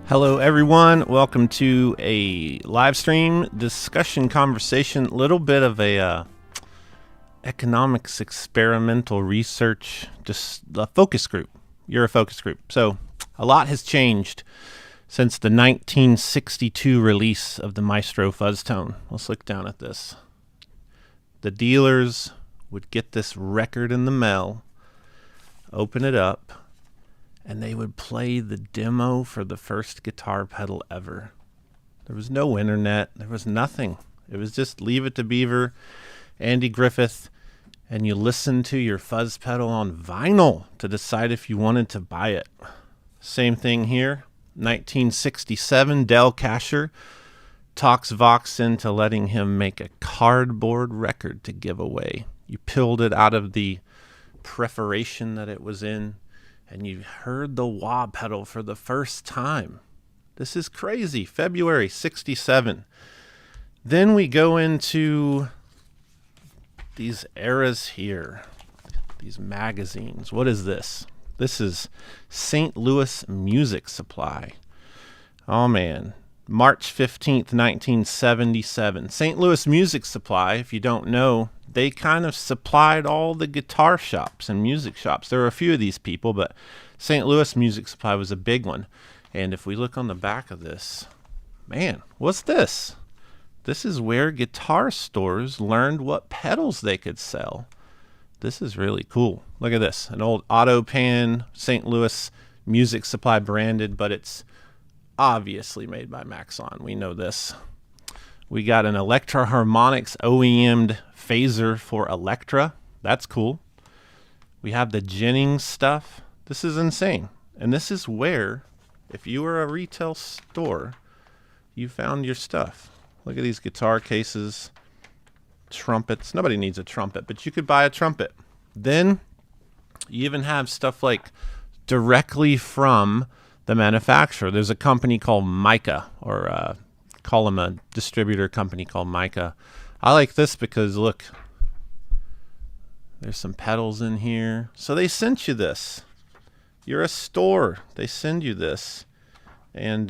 Hello, everyone. Welcome to a live stream discussion conversation. Little bit of a economics experimental research, just a focus group. You're a focus group. So a lot has changed since the 1962 release of the Maestro fuzz tone. Let's look down at this. The dealers would get this record in the mail, open it up, and they would play the demo for the first guitar pedal ever. There was no internet. There was nothing. It was just Leave It to Beaver, Andy Griffith, and you listened to your fuzz pedal on vinyl to decide if you wanted to buy it. Same thing here. 1967, Del Casher talks Vox into letting him make a cardboard record to give away. You peeled it out of the perforation that it was in, and you heard the wah pedal for the first time. This is crazy. February 67. Then we go into these eras here, these magazines. What is this? This is St. Louis Music Supply. Oh, man. March 15th, 1977. St. Louis Music Supply, if you don't know, they kind of supplied all the guitar shops and music shops. There were a few of these people, but St. Louis Music Supply was a big one. And if we look on the back of this, man, what's this? This is where guitar stores learned what pedals they could sell. This is really cool. Look at this, an old Auto Pan, St. Louis Music Supply branded, but it's obviously made by Maxon. We know this. We got an Electro Harmonix OEM'd phaser for Electra. That's cool. We have the Jennings stuff. This is insane. And this is where, if you were a retail store, you found your stuff. Look at these guitar cases, trumpets. Nobody needs a trumpet, but you could buy a trumpet. Then you even have stuff like directly from the manufacturer. There's a company called Mica, or call them a distributor company called Mica. I like this because look, there's some pedals in here. So they sent you this. You're a store. They send you this. And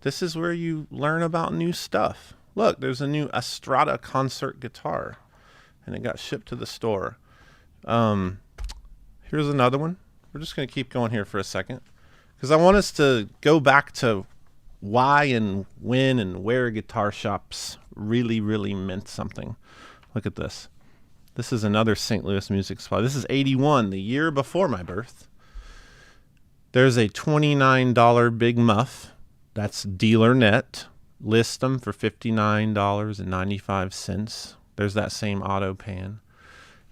this is where you learn about new stuff. Look, there's a new Estrada concert guitar. And it got shipped to the store. Here's another one. We're just going to keep going here for a second, because I want us to go back to why and when and where guitar shops really, really meant something. Look at this. This is another St. Louis Music Supply. This is 81, the year before my birth. There's a $29 Big Muff. That's dealer net. List them for $59.95. There's that same Auto Pan.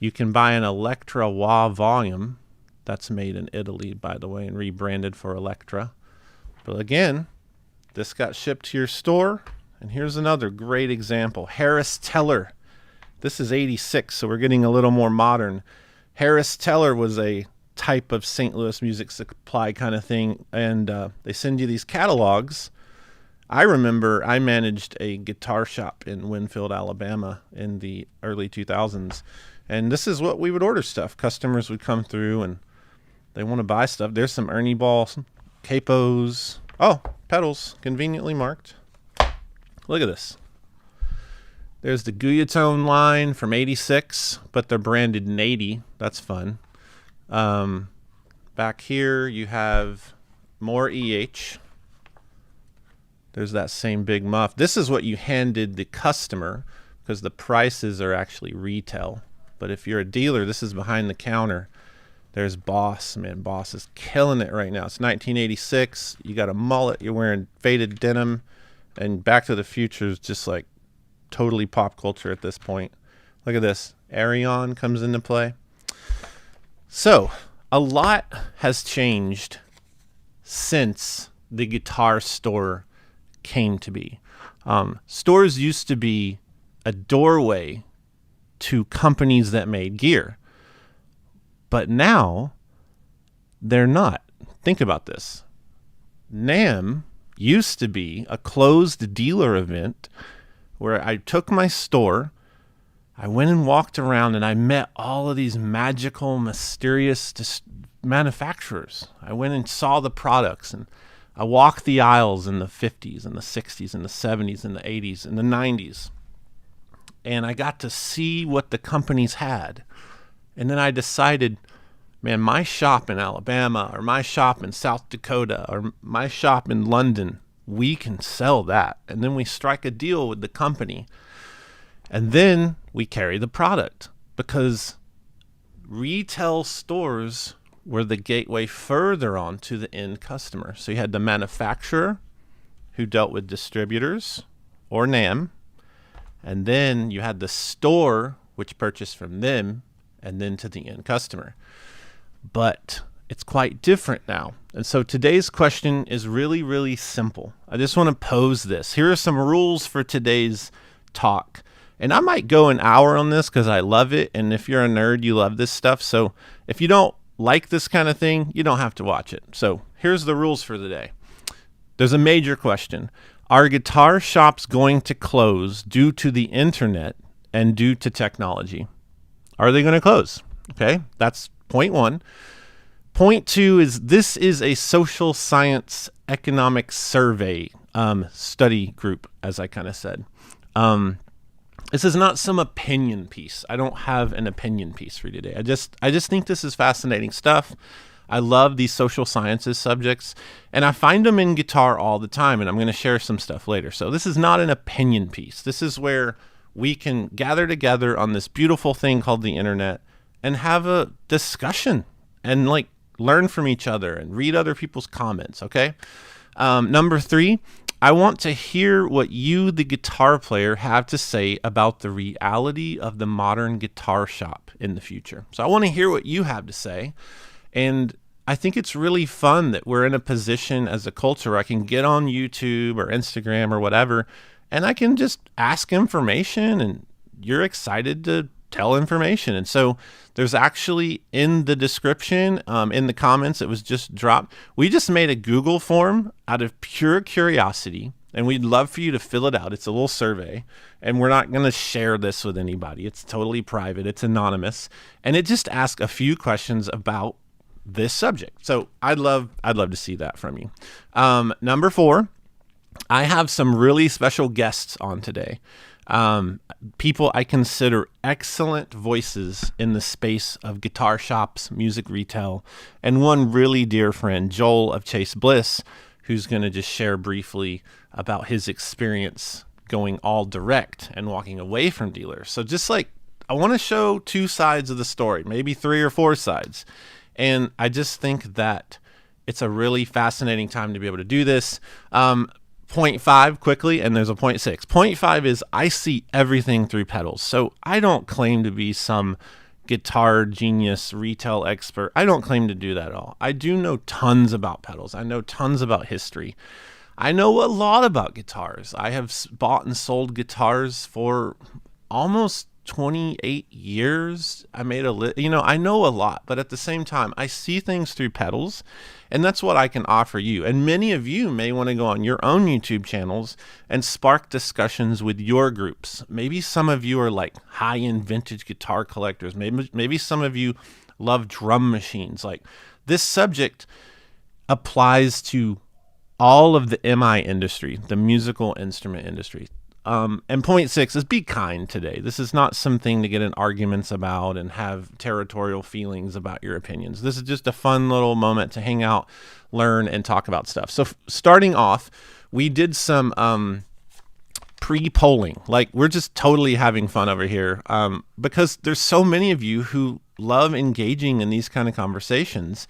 You can buy an Electra Wah volume. That's made in Italy, by the way, and rebranded for Electra. But again, this got shipped to your store. And here's another great example. Harris Teller. This is 86, so we're getting a little more modern. Harris Teller was a type of St. Louis Music Supply kind of thing, and they send you these catalogs. I remember I managed a guitar shop in Winfield, Alabama in the early 2000s, and this is what we would order stuff. Customers would come through, and they want to buy stuff. There's some Ernie Ball capos. Oh, pedals, conveniently marked. Look at this. There's the Guillotone line from 86, but they're branded in 80. That's fun. Back here you have more EH. There's that same Big Muff. This is what you handed the customer, because the prices are actually retail. But if you're a dealer, this is behind the counter. There's Boss. Man, Boss is killing it right now. It's 1986. You got a mullet. You're wearing faded denim. And Back to the Future is just like totally pop culture at this point. Look at this. Arion comes into play. So a lot has changed since the guitar store came to be. Stores used to be a doorway to companies that made gear. But now they're not. Think about this. NAMM used to be a closed dealer event where I took my store, I went and walked around, and I met all of these magical, mysterious manufacturers. I went and saw the products, and I walked the aisles in the 50s and the 60s and the 70s and the 80s and the 90s. And I got to see what the companies had. And then I decided, man, my shop in Alabama or my shop in South Dakota or my shop in London, we can sell that. And then we strike a deal with the company. And then we carry the product, because retail stores were the gateway further on to the end customer. So you had the manufacturer, who dealt with distributors or NAM, and then you had the store, which purchased from them, and then to the end customer. But it's quite different now. And so today's question is really, really simple. I just want to pose this. Here are some rules for today's talk. And I might go an hour on this because I love it. And if you're a nerd, you love this stuff. So if you don't like this kind of thing, you don't have to watch it. So here's the rules for the day. There's a major question. Are guitar shops going to close due to the internet and due to technology? Are they going to close? Okay, that's point one. Point two is, this is a social science economic survey study group, as I kind of said. This is not some opinion piece. I don't have an opinion piece for you today. I just think this is fascinating stuff. I love these social sciences subjects, and I find them in guitar all the time, and I'm going to share some stuff later. So this is not an opinion piece. This is where we can gather together on this beautiful thing called the internet and have a discussion and like learn from each other and read other people's comments, okay? Number three, I want to hear what you, the guitar player, have to say about the reality of the modern guitar shop in the future. So I want to hear what you have to say. And I think it's really fun that we're in a position as a culture where I can get on YouTube or Instagram or whatever, and I can just ask information, and you're excited to tell information. And so there's actually in the description, in the comments, it was just dropped. We just made a Google form out of pure curiosity, and we'd love for you to fill it out. It's a little survey, and we're not going to share this with anybody. It's totally private. It's anonymous, and it just asks a few questions about this subject. So I'd love to see that from you. Number four, I have some really special guests on today. People I consider excellent voices in the space of guitar shops, music retail, and one really dear friend, Joel of Chase Bliss, who's going to just share briefly about his experience going all direct and walking away from dealers. So just like, I want to show two sides of the story, maybe three or four sides. And I just think that it's a really fascinating time to be able to do this. Point five quickly, and there's a point six. Point five is, I see everything through pedals. So I don't claim to be some guitar genius retail expert. I don't claim to do that at all. I do know tons about pedals. I know tons about history. I know a lot about guitars. I have bought and sold guitars for almost 28 years. I made I know a lot, but at the same time, I see things through pedals, and that's what I can offer you. And many of you may want to go on your own YouTube channels and spark discussions with your groups. Maybe some of you are like high-end vintage guitar collectors. Maybe some of you love drum machines. Like, this subject applies to all of the MI industry, the musical instrument industry. And point six is, be kind today. This is not something to get in arguments about and have territorial feelings about your opinions. This is just a fun little moment to hang out, learn, and talk about stuff. So starting off, we did some pre-polling. Like, we're just totally having fun over here because there's so many of you who love engaging in these kind of conversations.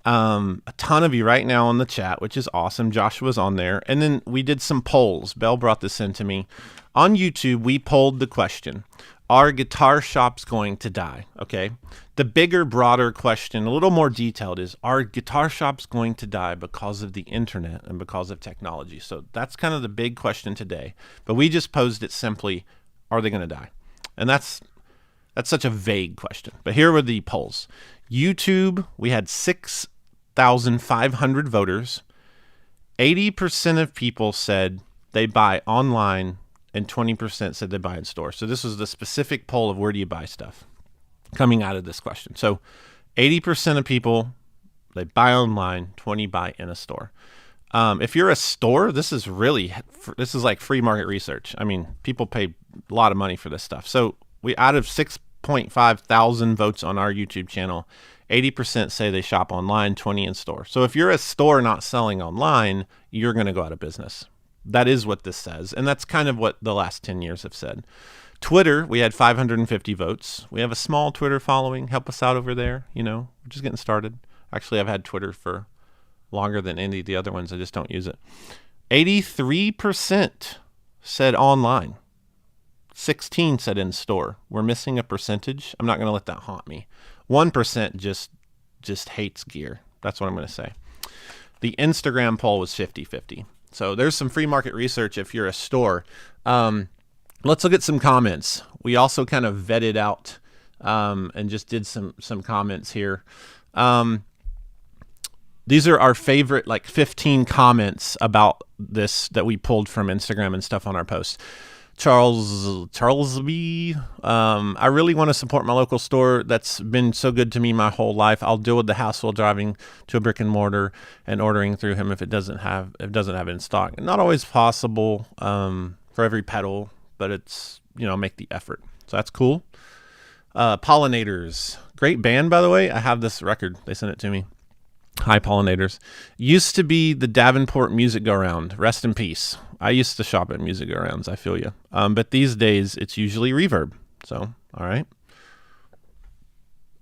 A ton of you right now on the chat, which is awesome. Joshua's on there. And then we did some polls. Belle brought this in to me. On YouTube, we polled the question, are guitar shops going to die? Okay. The bigger, broader question, a little more detailed, is, are guitar shops going to die because of the internet and because of technology? So that's kind of the big question today. But we just posed it simply, are they going to die? And that's such a vague question. But here were the polls. YouTube, we had 6,500 voters. 80% of people said they buy online, and 20% said they buy in store. So this was the specific poll of where do you buy stuff coming out of this question. So 80% of people, they buy online, 20 buy in a store. If you're a store, this is like free market research. I mean, people pay a lot of money for this stuff. So we out of 6.5 thousand votes on our YouTube channel, 80% say they shop online, 20 in store. So if you're a store not selling online, you're going to go out of business. That is what this says. And that's kind of what the last 10 years have said. Twitter, we had 550 votes. We have a small Twitter following. Help us out over there. We're just getting started. Actually, I've had Twitter for longer than any of the other ones. I just don't use it. 83% said online. 16 said in store. We're missing a percentage. I'm not going to let that haunt me. 1% just hates gear. That's what I'm going to say. The Instagram poll was 50-50. So there's some free market research if you're a store. Let's look at some comments. We also kind of vetted out and just did some comments here. These are our favorite 15 comments about this that we pulled from Instagram and stuff on our posts. Charles B. I really want to support my local store that's been so good to me my whole life. I'll deal with the hassle of driving to a brick and mortar and ordering through him if it doesn't have it in stock. Not always possible for every pedal, but it's make the effort. So that's cool. Pollinators, great band by the way. I have this record. They sent it to me. Hi, Pollinators. Used to be the Davenport Music Go Round. Rest in peace. I used to shop at Music Go Rounds. I feel you. But these days, it's usually Reverb. So, all right.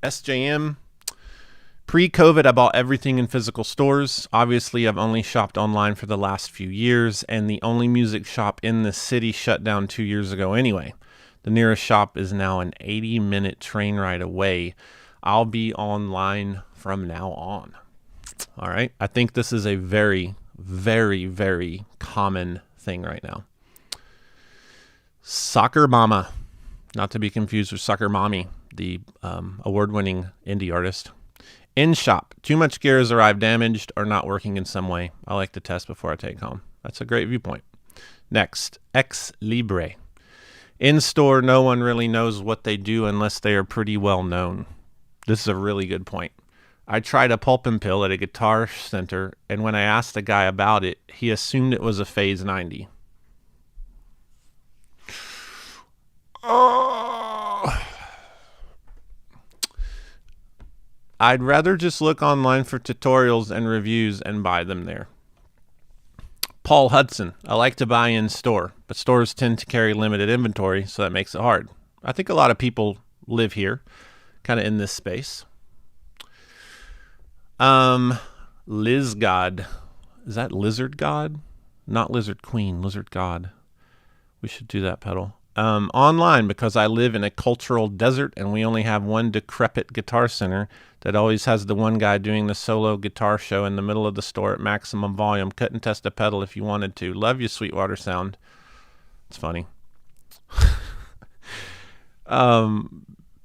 SJM. Pre-COVID, I bought everything in physical stores. Obviously, I've only shopped online for the last few years, and the only music shop in the city shut down 2 years ago anyway. The nearest shop is now an 80-minute train ride away. I'll be online from now on. All right. I think this is a very, very, very common thing right now. Soccer Mama, not to be confused with Soccer Mommy, the award-winning indie artist. In shop, too much gear has arrived damaged or not working in some way. I like to test before I take home. That's a great viewpoint. Next, Ex Libre. In store, no one really knows what they do unless they are pretty well known. This is a really good point. I tried a pulp and pill at a guitar center, and when I asked the guy about it, he assumed it was a Phase 90. Oh. I'd rather just look online for tutorials and reviews and buy them there. Paul Hudson. I like to buy in store, but stores tend to carry limited inventory, so that makes it hard. I think a lot of people live here, kind of in this space. Liz God. Is that Lizard God? Not Lizard Queen, Lizard God. We should do that pedal. Online, because I live in a cultural desert and we only have one decrepit guitar center that always has the one guy doing the solo guitar show in the middle of the store at maximum volume. Couldn't test a pedal if you wanted to. Love you, Sweetwater Sound. It's funny.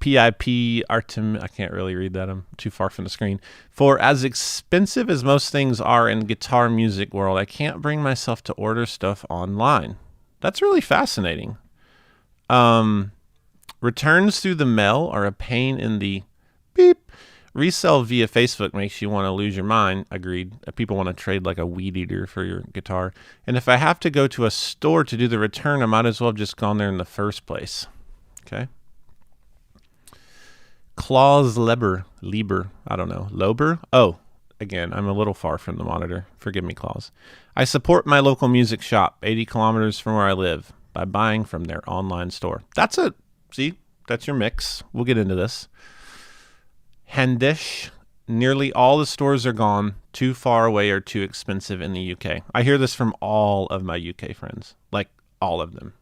PIP Artem, I can't really read that. I'm too far from the screen. For as expensive as most things are in guitar music world, I can't bring myself to order stuff online. That's really fascinating. Returns through the mail are a pain in the beep. Resell via Facebook makes you want to lose your mind. Agreed. People want to trade like a weed eater for your guitar. And if I have to go to a store to do the return, I might as well have just gone there in the first place. Okay. Klaus Lieber, I don't know. Lober? Oh, again, I'm a little far from the monitor. Forgive me, Klaus. I support my local music shop, 80 kilometers from where I live, by buying from their online store. That's it. See, that's your mix. We'll get into this. Handish. Nearly all the stores are gone, too far away or too expensive in the UK. I hear this from all of my UK friends, like all of them.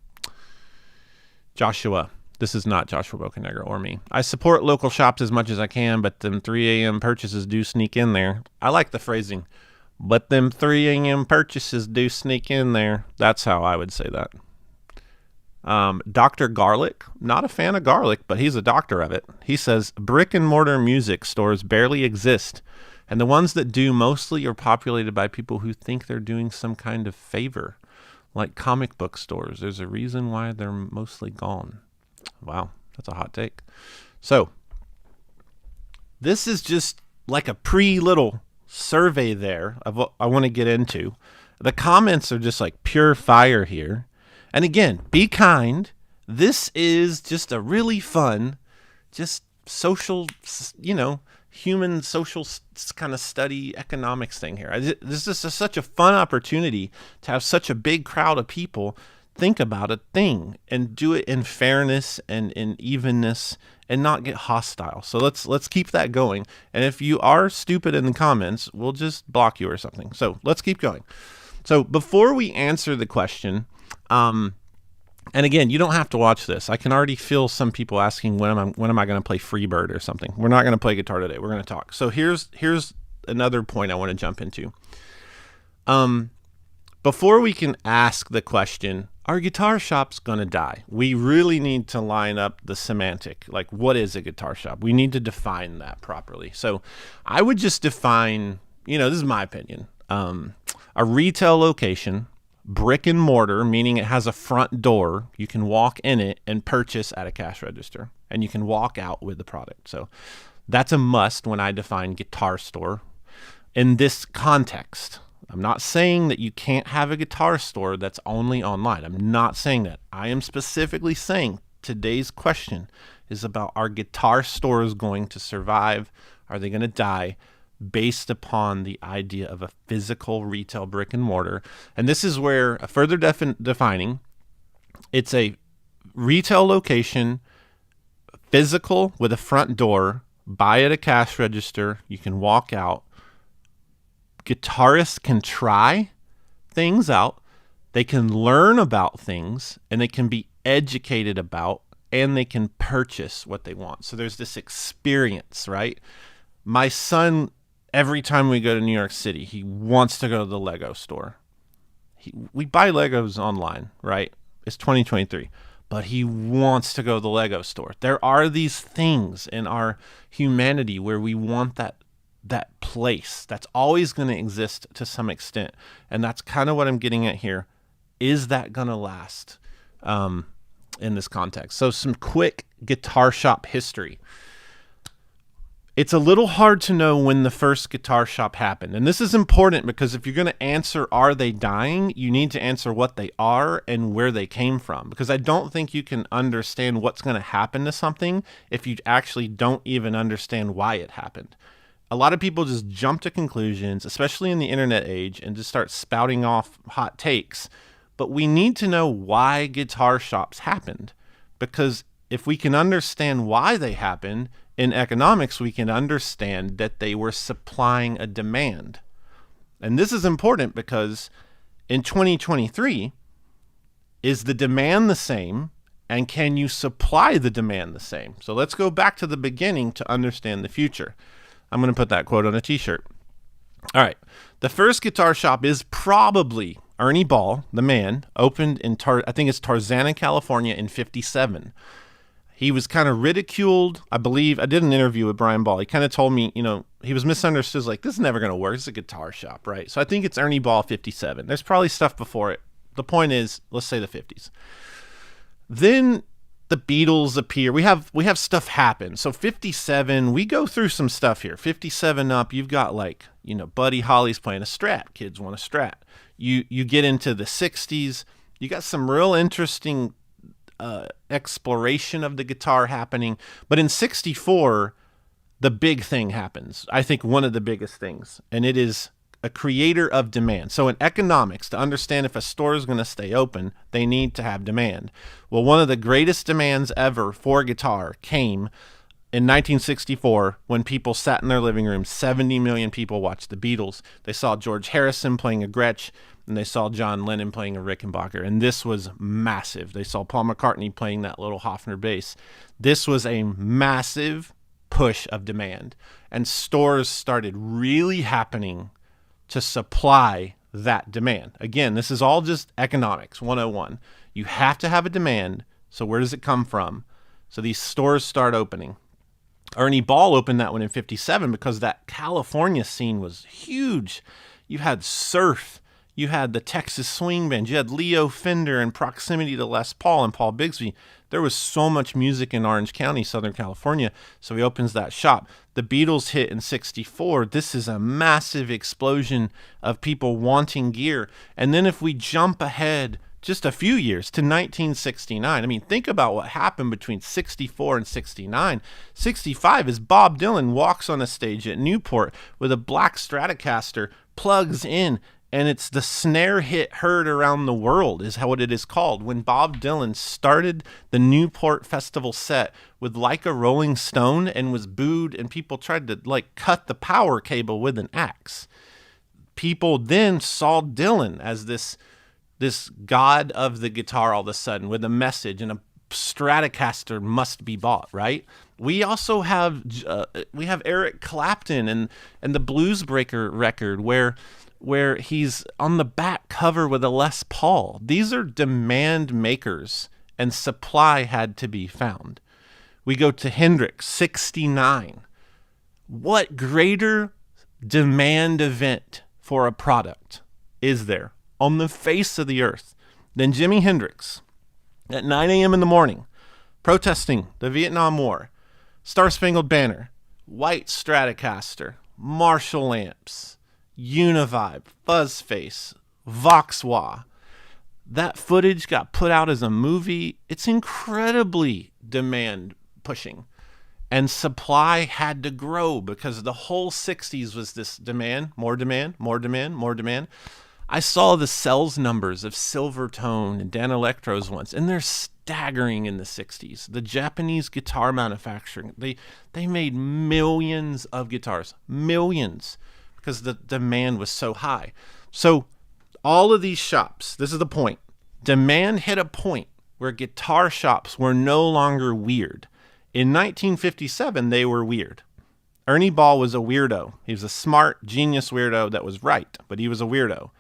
Joshua. This is not Joshua Bokenegger or me. I support local shops as much as I can, but them 3 a.m. purchases do sneak in there. I like the phrasing, but them 3 a.m. purchases do sneak in there. That's how I would say that. Dr. Garlic, not a fan of garlic, but he's a doctor of it. He says, brick and mortar music stores barely exist, and the ones that do mostly are populated by people who think they're doing some kind of favor, like comic book stores. There's a reason why they're mostly gone. Wow, that's a hot take. So, this is just like a little survey there of what I want to get into. The comments are just like pure fire here. And again, be kind. This is just a really fun, just social, human social kind of study economics thing here. This is such a fun opportunity to have such a big crowd of people think about a thing and do it in fairness and in evenness and not get hostile. So let's keep that going. And if you are stupid in the comments, we'll just block you or something. So let's keep going. So before we answer the question, and again, you don't have to watch this. I can already feel some people asking when am I going to play Freebird or something. We're not going to play guitar today. We're going to talk. So here's another point I want to jump into. Before we can ask the question, are guitar shops going to die? We really need to line up the semantic. Like, what is a guitar shop? We need to define that properly. So I would just define, this is my opinion, a retail location, brick and mortar, meaning it has a front door. You can walk in it and purchase at a cash register, and you can walk out with the product. So that's a must when I define guitar store in this context. I'm not saying that you can't have a guitar store that's only online. I'm not saying that. I am specifically saying today's question is about, are guitar stores going to survive? Are they going to die? Based upon the idea of a physical retail brick and mortar. And this is where, further defining, it's a retail location, physical with a front door, buy at a cash register, you can walk out. Guitarists can try things out, they can learn about things, and they can be educated about, and they can purchase what they want. So there's this experience, right? My son, every time we go to New York City, he wants to go to the Lego store. We buy Legos online, right? It's 2023. But he wants to go to the Lego store. There are these things in our humanity where we want that place that's always going to exist to some extent. And that's kind of what I'm getting at here. Is that going to last in this context? So some quick guitar shop history. It's a little hard to know when the first guitar shop happened. And this is important because if you're going to answer, are they dying? You need to answer what they are and where they came from. Because I don't think you can understand what's going to happen to something if you actually don't even understand why it happened. A lot of people just jump to conclusions, especially in the internet age, and just start spouting off hot takes. But we need to know why guitar shops happened. Because if we can understand why they happened, in economics, we can understand that they were supplying a demand. And this is important because in 2023, is the demand the same? And can you supply the demand the same? So let's go back to the beginning to understand the future. I'm going to put that quote on a t-shirt. All right. The first guitar shop is probably Ernie Ball, the man, opened in, I think it's Tarzana, California in 1957. He was kind of ridiculed. I believe I did an interview with Brian Ball. He kind of told me, he was misunderstood. Like, this is never going to work. It's a guitar shop, right? So I think it's Ernie Ball 57. There's probably stuff before it. The point is, let's say the 50s. Then the Beatles appear. We have stuff happen. So 57, we go through some stuff here. 57 up, you've got Buddy Holly's playing a Strat. Kids want a Strat. You get into the 60s. You got some real interesting exploration of the guitar happening. But in 64, the big thing happens. I think one of the biggest things, and it is a creator of demand. So in economics, to understand if a store is going to stay open, they need to have demand. Well, one of the greatest demands ever for guitar came in 1964 when people sat in their living room. 70 million people watched the Beatles. They saw George Harrison playing a Gretsch, and they saw John Lennon playing a Rickenbacker, and this was massive. They saw Paul McCartney playing that little Hofner bass. This was a massive push of demand, and stores started really happening to supply that demand. Again, this is all just economics 101. You have to have a demand, so where does it come from? So these stores start opening. Ernie Ball opened that one in 57 because that California scene was huge. You had surf, you had the Texas swing band, you had Leo Fender and proximity to Les Paul and Paul Bigsby. There was so much music in Orange County, Southern California, so he opens that shop. The Beatles hit in 64. This is a massive explosion of people wanting gear. And then if we jump ahead just a few years to 1969, I mean, think about what happened between 64 and 69. 65 is Bob Dylan walks on a stage at Newport with a black Stratocaster, plugs in, and it's the snare hit heard around the world is what it is called. When Bob Dylan started the Newport Festival set with Like a Rolling Stone and was booed, and people tried to like cut the power cable with an axe. People then saw Dylan as this god of the guitar all of a sudden with a message, and a Stratocaster must be bought, right? We also have Eric Clapton and the Blues Breaker record where he's on the back cover with a Les Paul. These are demand makers, and supply had to be found. We go to Hendrix, 69. What greater demand event for a product is there on the face of the earth than Jimi Hendrix at 9 a.m. in the morning protesting the Vietnam War, Star Spangled Banner, white Stratocaster, Marshall amps, Univibe, Fuzzface, Vox-Wah. That footage got put out as a movie. It's incredibly demand pushing. And supply had to grow because the whole 60s was this demand, more demand, more demand, more demand. I saw the sales numbers of Silvertone and Dan Electros once, and they're staggering in the 60s. The Japanese guitar manufacturing, they made millions of guitars, millions, because the demand was so high. So all of these shops, this is the point, demand hit a point where guitar shops were no longer weird. In 1957, they were weird. Ernie Ball was a weirdo. He was a smart, genius weirdo that was right, but he was a weirdo.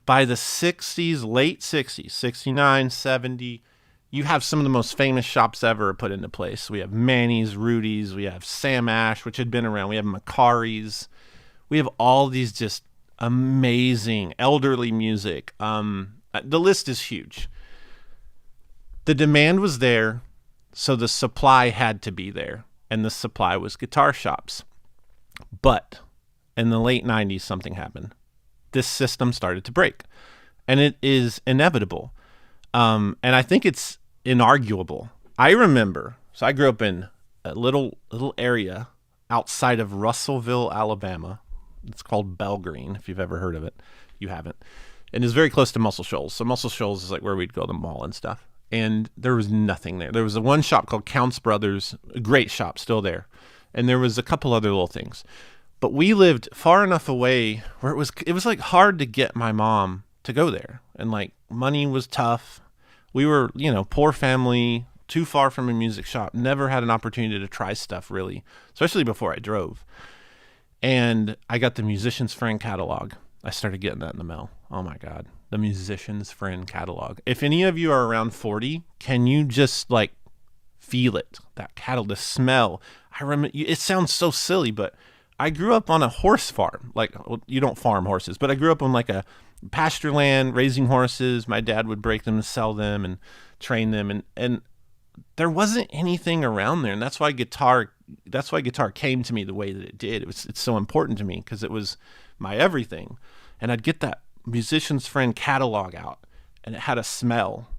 By the 60s, late 60s, 69, 70, you have some of the most famous shops ever put into place. We have Manny's, Rudy's, we have Sam Ash, which had been around. We have Macari's. We have all these just amazing elderly music. The list is huge. The demand was there, so the supply had to be there, and the supply was guitar shops. But in the late 90s, something happened. This system started to break, and it is inevitable. And I think it's inarguable. I remember, so I grew up in a little area outside of Russellville, Alabama. It's called Belgreen, if you've ever heard of it. You haven't. And it's very close to Muscle Shoals. So Muscle Shoals is like where we'd go to the mall and stuff. And there was nothing there. There was one shop called Counts Brothers, a great shop, still there. And there was a couple other little things. But we lived far enough away where it was like hard to get my mom to go there. And like money was tough. We were, poor family, too far from a music shop, never had an opportunity to try stuff really, especially before I drove. And I got the Musician's Friend catalog. I started getting that in the mail. Oh my God. The Musician's Friend catalog. If any of you are around 40, can you just like feel it? That catalog, the smell. I remember, it sounds so silly, but I grew up on a horse farm. Like, well, you don't farm horses, but I grew up on like a pasture land, raising horses. My dad would break them and sell them and train them. And there wasn't anything around there. And that's why guitar came to me the way that it did. It's so important to me because it was my everything. And I'd get that Musician's Friend catalog out, and it had a smell,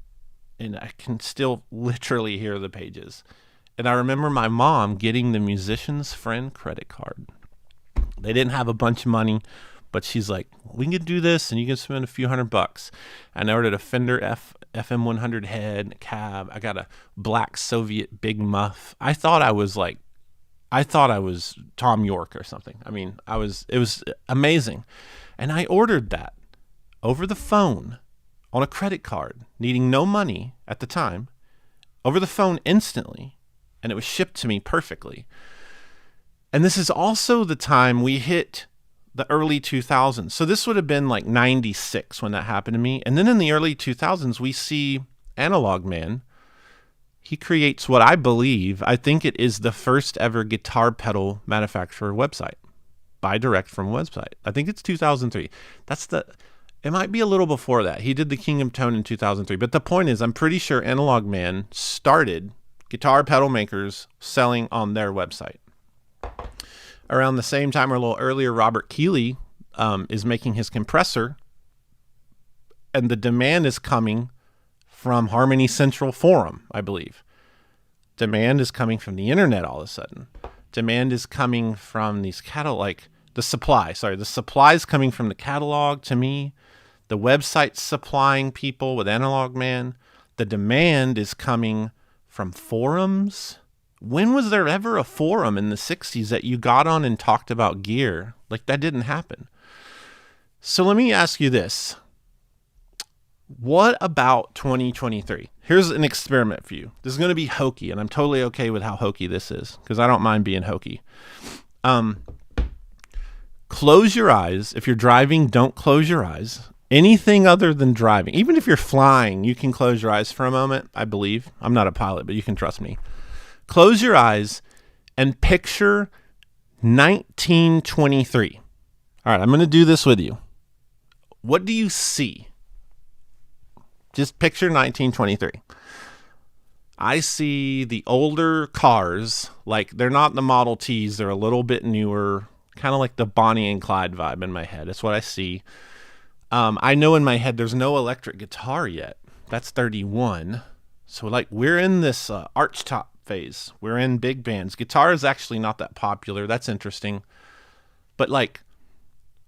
and I can still literally hear the pages. And I remember my mom getting the Musician's Friend credit card. They didn't have a bunch of money, but she's like, we can do this, and you can spend a few $100. And I ordered a Fender FM 100 head, a cab. I got a black Soviet Big Muff. I thought I was Tom York or something. I mean, it was amazing. And I ordered that over the phone on a credit card, needing no money at the time, over the phone instantly. And it was shipped to me perfectly. And this is also the time we hit the early 2000s. So this would have been like 96 when that happened to me. And then in the early 2000s, we see Analog Man. He creates what I think it is the first ever guitar pedal manufacturer website. Buy direct from website. I think it's 2003. It might be a little before that. He did the King of Tone in 2003. But the point is, I'm pretty sure Analog Man started guitar pedal makers selling on their website. Around the same time or a little earlier, Robert Keeley is making his compressor, and the demand is coming from Harmony Central Forum, I believe. Demand is coming from the internet all of a sudden. Demand is coming from these the supply is coming from the catalog to me. The website's supplying people with Analog Man. The demand is coming from forums. When was there ever a forum in the 60s that you got on and talked about gear? Like, that didn't happen. So let me ask you this. What about 2023? Here's an experiment for you. This is going to be hokey, and I'm totally okay with how hokey this is because I don't mind being hokey. Close your eyes. If you're driving, don't close your eyes. Anything other than driving. Even if you're flying, you can close your eyes for a moment, I believe. I'm not a pilot, but you can trust me. Close your eyes and picture 1923. All right, I'm going to do this with you. What do you see? Just picture 1923. I see the older cars, like they're not the Model Ts, they're a little bit newer, kind of like the Bonnie and Clyde vibe in my head. That's what I see. I know in my head there's no electric guitar yet. That's 31. So like we're in this archtop phase. We're in big bands. Guitar is actually not that popular. That's interesting. But like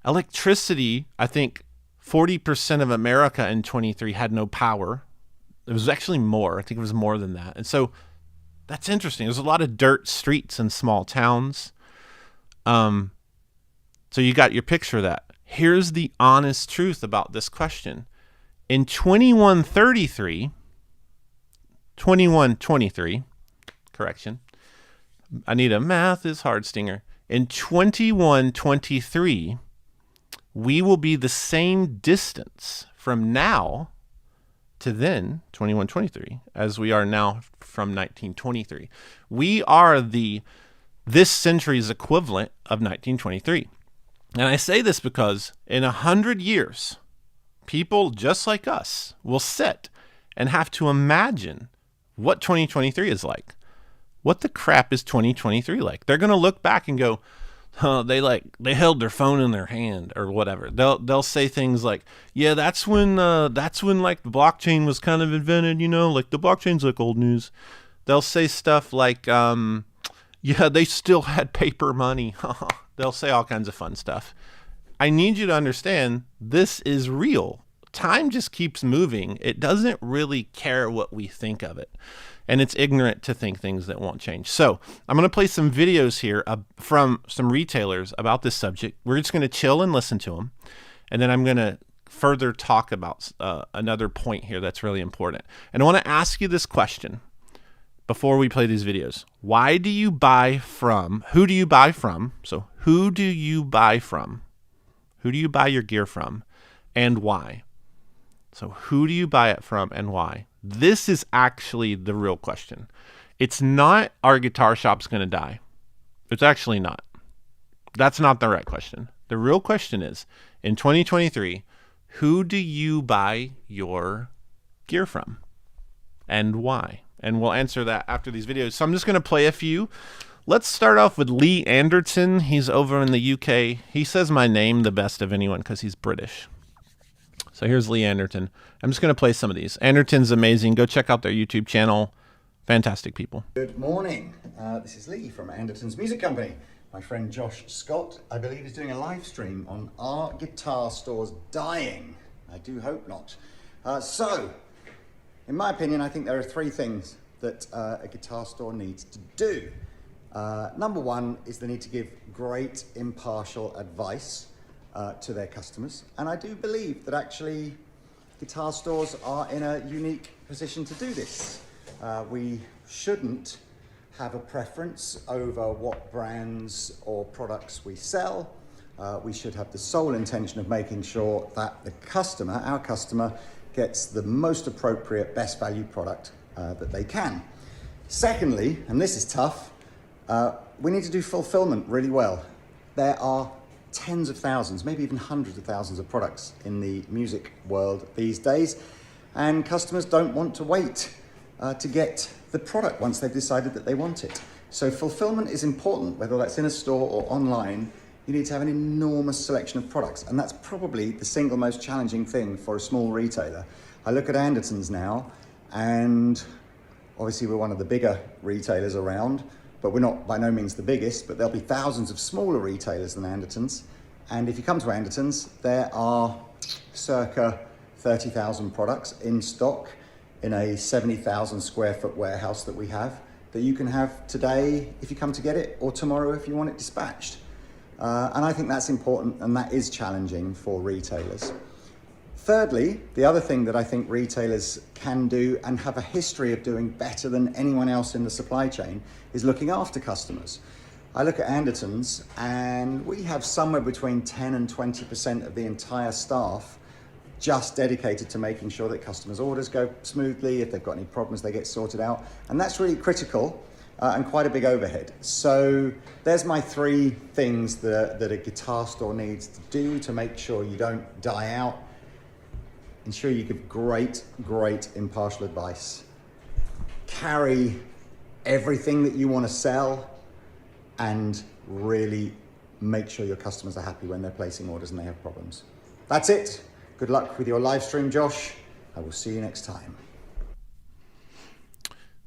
electricity, I think 40% of America in 23 had no power. It was actually more. I think it was more than that. And so that's interesting. There's a lot of dirt streets in small towns. So you got your picture of that. Here's the honest truth about this question. In 2123, correction. I need a math is hard stinger. In 2123, we will be the same distance from now to then, 2123, as we are now from 1923. We are this century's equivalent of 1923. And I say this because in 100 years, people just like us will sit and have to imagine what 2023 is like. What the crap is 2023 like? They're going to look back and go, they held their phone in their hand or whatever. They'll say things like, yeah, that's when like the blockchain was kind of invented, like the blockchain's like old news. They'll say stuff like, yeah, they still had paper money. They'll say all kinds of fun stuff. I need you to understand this is real. Time just keeps moving. It doesn't really care what we think of it. And it's ignorant to think things that won't change. So I'm going to play some videos here from some retailers about this subject. We're just going to chill and listen to them. And then I'm going to further talk about another point here that's really important. And I want to ask you this question before we play these videos. Why do you buy from? Who do you buy from? So who do you buy from? Who do you buy your gear from? And why? So who do you buy it from and why? This is actually the real question. It's not, our guitar shop's going to die. It's actually not. That's not the right question. The real question is, in 2023, who do you buy your gear from and why? And we'll answer that after these videos. So I'm just going to play a few. Let's start off with Lee Anderton. He's over in the UK. He says my name the best of anyone because he's British. So here's Lee Anderton. I'm just going to play some of these. Anderton's amazing. Go check out their YouTube channel. Fantastic people. Good morning. This is Lee from Anderton's Music Company. My friend Josh Scott, I believe, is doing a live stream on Are Guitar Stores Dying? I do hope not. So, in my opinion, I think there are three things that a guitar store needs to do. Number one is they need to give great impartial advice to their customers. And I do believe that actually guitar stores are in a unique position to do this. We shouldn't have a preference over what brands or products we sell. We should have the sole intention of making sure that the customer, our customer, gets the most appropriate, best value product that they can. Secondly, and this is tough, we need to do fulfillment really well. There are tens of thousands, maybe even hundreds of thousands of products in the music world these days, and customers don't want to wait to get the product once they've decided that they want it. So fulfillment is important, whether that's in a store or online. You need to have an enormous selection of products, and that's probably the single most challenging thing for a small retailer. I look at Anderton's now, and obviously we're one of the bigger retailers around, but we're not by no means the biggest, but there'll be thousands of smaller retailers than Anderton's. And if you come to Anderton's, there are circa 30,000 products in stock in a 70,000 square foot warehouse that we have, that you can have today if you come to get it, or tomorrow if you want it dispatched. And I think that's important, and that is challenging for retailers. Thirdly, the other thing that I think retailers can do and have a history of doing better than anyone else in the supply chain is looking after customers. I look at Anderton's, and we have somewhere between 10 and 20% of the entire staff just dedicated to making sure that customers' orders go smoothly. If they've got any problems, they get sorted out. And that's really critical and quite a big overhead. So there's my three things that a guitar store needs to do to make sure you don't die out. Ensure you give great impartial advice. Carry everything that you want to sell, and really make sure your customers are happy when they're placing orders and they have problems. That's it. Good luck with your live stream, Josh. I will see you next time.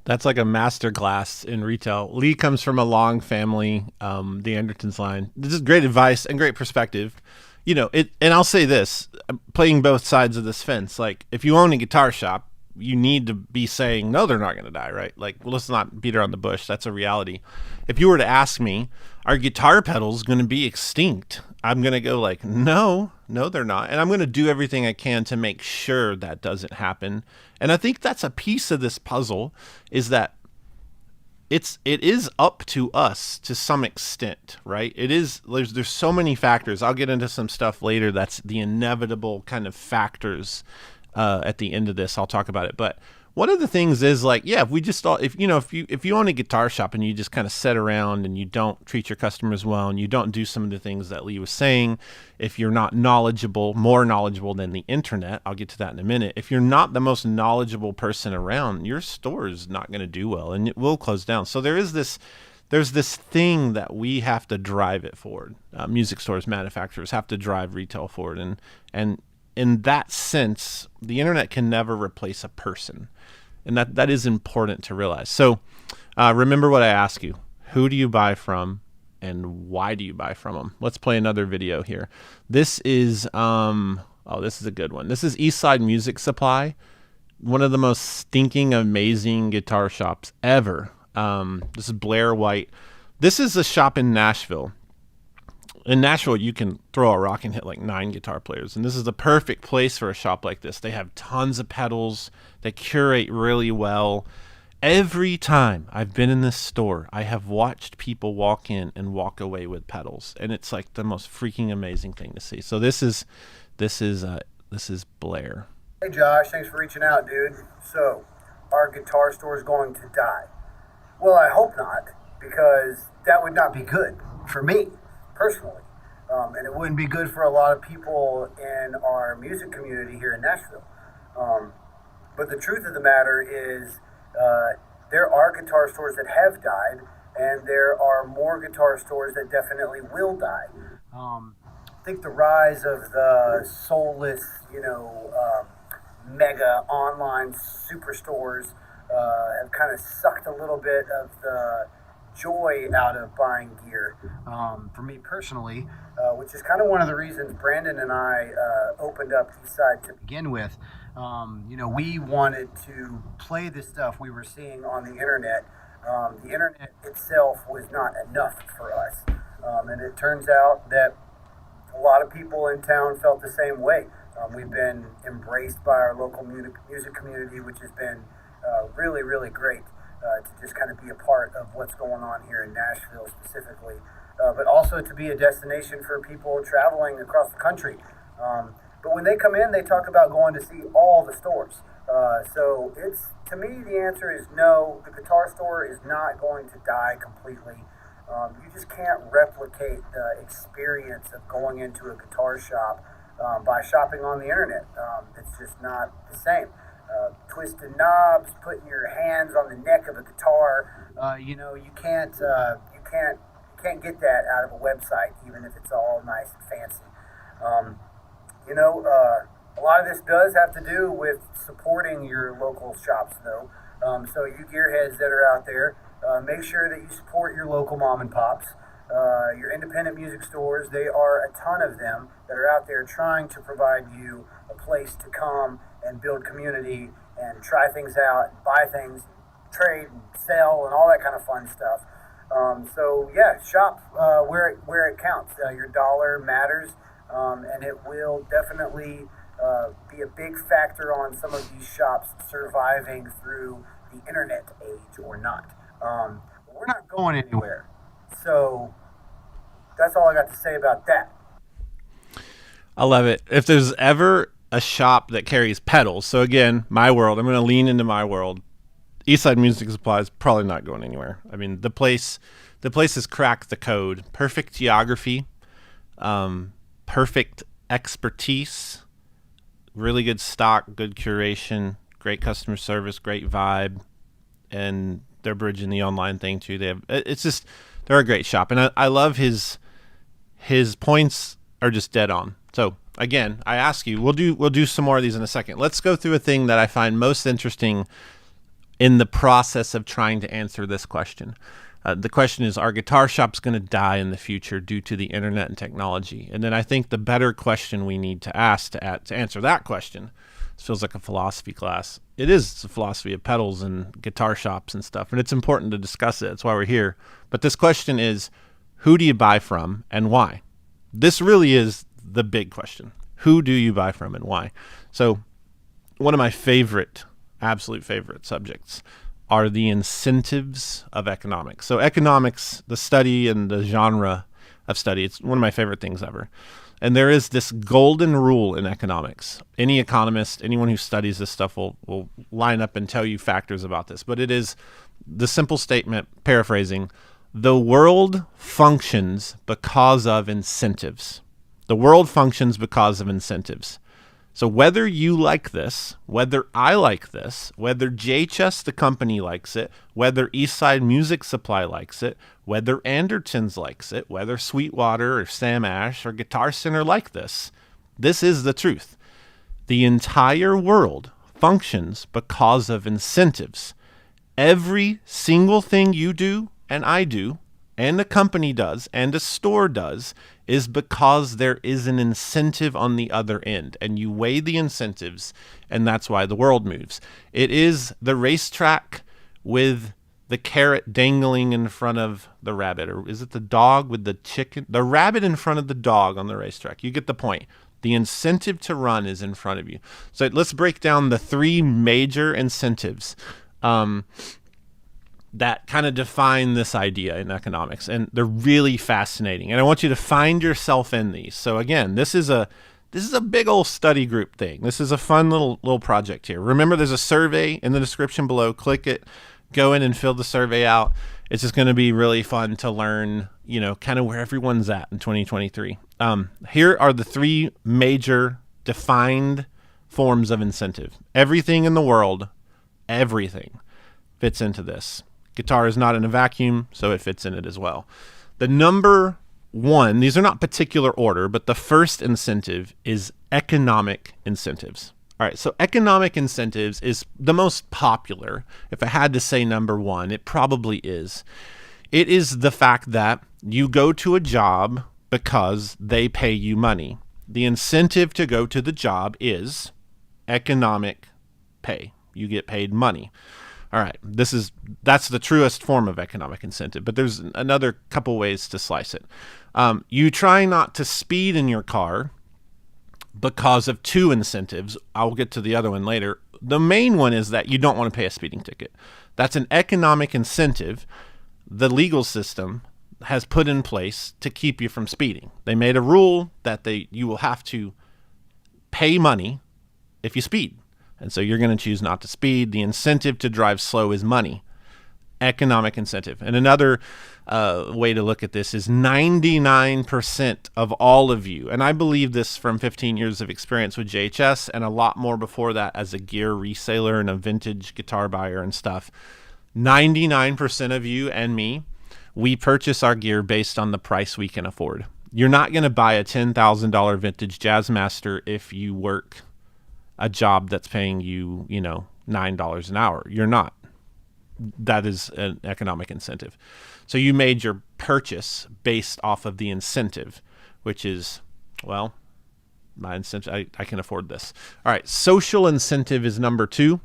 That's like a master class in retail. Lee comes from a long family, the Anderton's line. This is great advice and great perspective. You know, and I'll say this, playing both sides of this fence, like if you own a guitar shop, you need to be saying, no, they're not going to die, right? Like, well, let's not beat around the bush. That's a reality. If you were to ask me, are guitar pedals going to be extinct? I'm going to go like, no, they're not. And I'm going to do everything I can to make sure that doesn't happen. And I think that's a piece of this puzzle, is that it is up to us to some extent, right? It is, there's so many factors. I'll get into some stuff later that's the inevitable kind of factors at the end of this. I'll talk about it. But one of the things is like, yeah, if we just thought, if you own a guitar shop and you just kind of sit around and you don't treat your customers well and you don't do some of the things that Lee was saying, if you're not knowledgeable, more knowledgeable than the internet, I'll get to that in a minute. If you're not the most knowledgeable person around, your store is not going to do well and it will close down. So there's this thing that we have to drive it forward. Music stores, manufacturers have to drive retail forward, and in that sense, the internet can never replace a person. And that is important to realize. So remember what I asked you. Who do you buy from and why do you buy from them? Let's play another video here. This is, this is a good one. This is Eastside Music Supply, one of the most stinking amazing guitar shops ever. This is Blair White. This is a shop in Nashville. In Nashville, you can throw a rock and hit like 9 guitar players. And this is the perfect place for a shop like this. They have tons of pedals. They curate really well. Every time I've been in this store, I have watched people walk in and walk away with pedals. And it's like the most freaking amazing thing to see. So this is Blair. Hey Josh, thanks for reaching out, dude. So, our guitar store is going to die. Well, I hope not, because that would not be good for me personally, and it wouldn't be good for a lot of people in our music community here in Nashville. But the truth of the matter is, there are guitar stores that have died, and there are more guitar stores that definitely will die. I think the rise of the soulless, mega online superstores have kind of sucked a little bit of the joy out of buying gear. For me personally, which is kind of one of the reasons Brandon and I opened up Eastside to begin with. We wanted to play the stuff we were seeing on the internet. The internet itself was not enough for us. And it turns out that a lot of people in town felt the same way. We've been embraced by our local music community, which has been really, really great. To just kind of be a part of what's going on here in Nashville specifically, but also to be a destination for people traveling across the country. But when they come in, they talk about going to see all the stores. So to me, the answer is no, the guitar store is not going to die completely. You just can't replicate the experience of going into a guitar shop by shopping on the internet. It's just not the same. Twisting knobs, putting your hands on the neck of a guitar. You can't get that out of a website, even if it's all nice and fancy. Um, a lot of this does have to do with supporting your local shops, though. So you gearheads that are out there, make sure that you support your local mom and pops, your independent music stores. They are a ton of them that are out there trying to provide you a place to come and build community and try things out, buy things, trade and sell, and all that kind of fun stuff. So yeah, shop where it counts. Your dollar matters, and it will definitely be a big factor on some of these shops surviving through the internet age or not. We're not going anywhere. So that's all I got to say about that. I love it. If there's ever a shop that carries pedals, so again, my world, I'm going to lean into my world. Eastside Music Supply is probably not going anywhere. I mean, the place has cracked the code. Perfect geography, perfect expertise, really good stock, good curation, great customer service, great vibe, and they're bridging the online thing too. They're a great shop, and I love his points are just dead on. So again, I ask you, we'll do some more of these in a second. Let's go through a thing that I find most interesting in the process of trying to answer this question. The question is, are guitar shops going to die in the future due to the internet and technology? And then I think the better question we need to ask to answer that question, this feels like a philosophy class. It is. It's a philosophy of pedals and guitar shops and stuff, and it's important to discuss it. That's why we're here. But this question is, who do you buy from and why? This really is the big question. Who do you buy from and why? So one of my absolute favorite subjects are the incentives of economics. So economics, the study and the genre of study, it's one of my favorite things ever. And there is this golden rule in economics. Any economist, anyone who studies this stuff will line up and tell you factors about this. But it is the simple statement, paraphrasing, the world functions because of incentives. The world functions because of incentives. So whether you like this, whether I like this, whether JHS the company likes it, whether Eastside Music Supply likes it, whether Andertons likes it, whether Sweetwater or Sam Ash or Guitar Center like this is the truth. The entire world functions because of incentives. Every single thing you do and I do and a company does and a store does is because there is an incentive on the other end, and you weigh the incentives, and that's why the world moves. It is the racetrack with the carrot dangling in front of the rabbit, or is it the dog with the chicken? The rabbit in front of the dog on the racetrack. You get the point. The incentive to run is in front of you. So let's break down the three major incentives that kind of define this idea in economics, and they're really fascinating. And I want you to find yourself in these. So again, this is a big old study group thing. This is a fun little project here. Remember, there's a survey in the description below. Click it, go in and fill the survey out. It's just going to be really fun to learn, kind of where everyone's at in 2023. Here are the three major defined forms of incentive. Everything in the world, everything fits into this. Guitar is not in a vacuum, so it fits in it as well. The number one, these are not particular order, but the first incentive is economic incentives. All right, so economic incentives is the most popular. If I had to say number one, it probably is. It is the fact that you go to a job because they pay you money. The incentive to go to the job is economic pay. You get paid money. All right, that's the truest form of economic incentive, but there's another couple ways to slice it. You try not to speed in your car because of two incentives. I'll get to the other one later. The main one is that you don't want to pay a speeding ticket. That's an economic incentive the legal system has put in place to keep you from speeding. They made a rule that you will have to pay money if you speed. And so you're going to choose not to speed. The incentive to drive slow is money. economic incentive. And another way to look at this is 99% of all of you, and I believe this from 15 years of experience with JHS and a lot more before that as a gear reseller and a vintage guitar buyer and stuff, 99% of you and me, we purchase our gear based on the price we can afford. You're not going to buy a $10,000 vintage Jazzmaster if you work a job that's paying you, $9 an hour. You're not. That is an economic incentive. So you made your purchase based off of the incentive, which is, well, my incentive, I can afford this. All right, social incentive is number 2.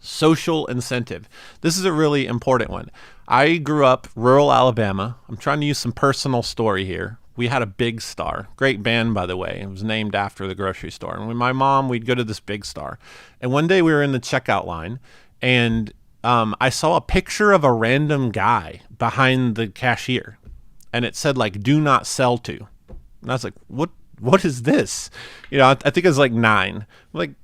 Social incentive. This is a really important one. I grew up rural Alabama. I'm trying to use some personal story here. We had a Big Star, great band, by the way. It was named after the grocery store. And with my mom, we'd go to this Big Star. And one day we were in the checkout line, and I saw a picture of a random guy behind the cashier, and it said like "Do not sell to," and I was like, "What is this?" I think it was like 9. I'm like,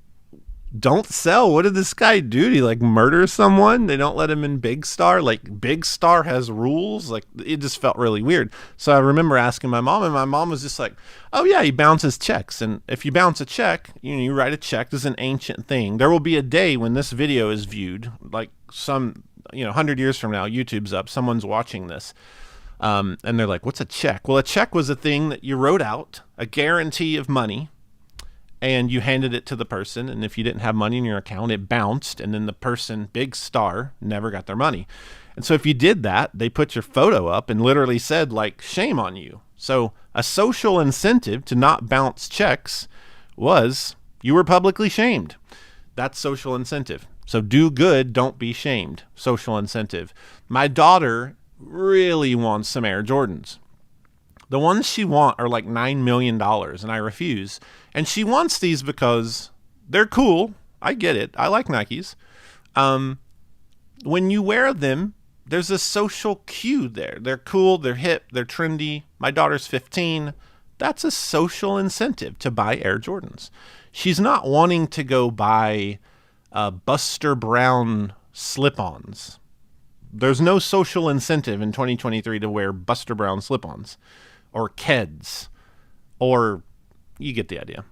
don't sell. What did this guy do? Did he like murder someone? They don't let him in Big Star. Like Big Star has rules. Like it just felt really weird. So I remember asking my mom, and my mom was just like, "Oh yeah, he bounces checks. And if you bounce a check, you write a check. This is an ancient thing. There will be a day when this video is viewed, like some 100 years from now, YouTube's up. Someone's watching this." And they're like, "What's a check?" Well, a check was a thing that you wrote out, a guarantee of money, and you handed it to the person, and if you didn't have money in your account, it bounced, and then the person, Big Star, never got their money. And so if you did that, they put your photo up and literally said, like, shame on you. So a social incentive to not bounce checks was you were publicly shamed. That's social incentive. So do good, don't be shamed. Social incentive. My daughter really wants some Air Jordans. The ones she wants are like $9 million, and I refuse. And she wants these because they're cool. I get it. I like Nikes. When you wear them, there's a social cue there. They're cool, they're hip, they're trendy. My daughter's 15. That's a social incentive to buy Air Jordans. She's not wanting to go buy Buster Brown slip-ons. There's no social incentive in 2023 to wear Buster Brown slip-ons or Keds, or you get the idea.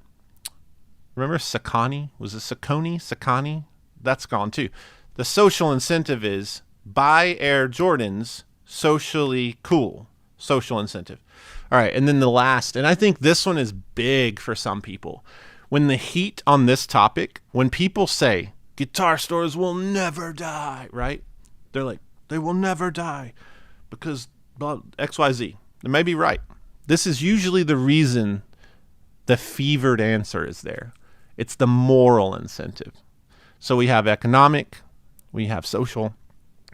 Remember Saucony? Was it Saucony? Saucony? That's gone too. The social incentive is buy Air Jordans, socially cool. Social incentive. All right, and then the last, and I think this one is big for some people. When the heat on this topic, when people say guitar stores will never die, right? They're like, they will never die because XYZ. They may be right. This is usually the reason the fevered answer is there. It's the moral incentive. So we have economic, we have social,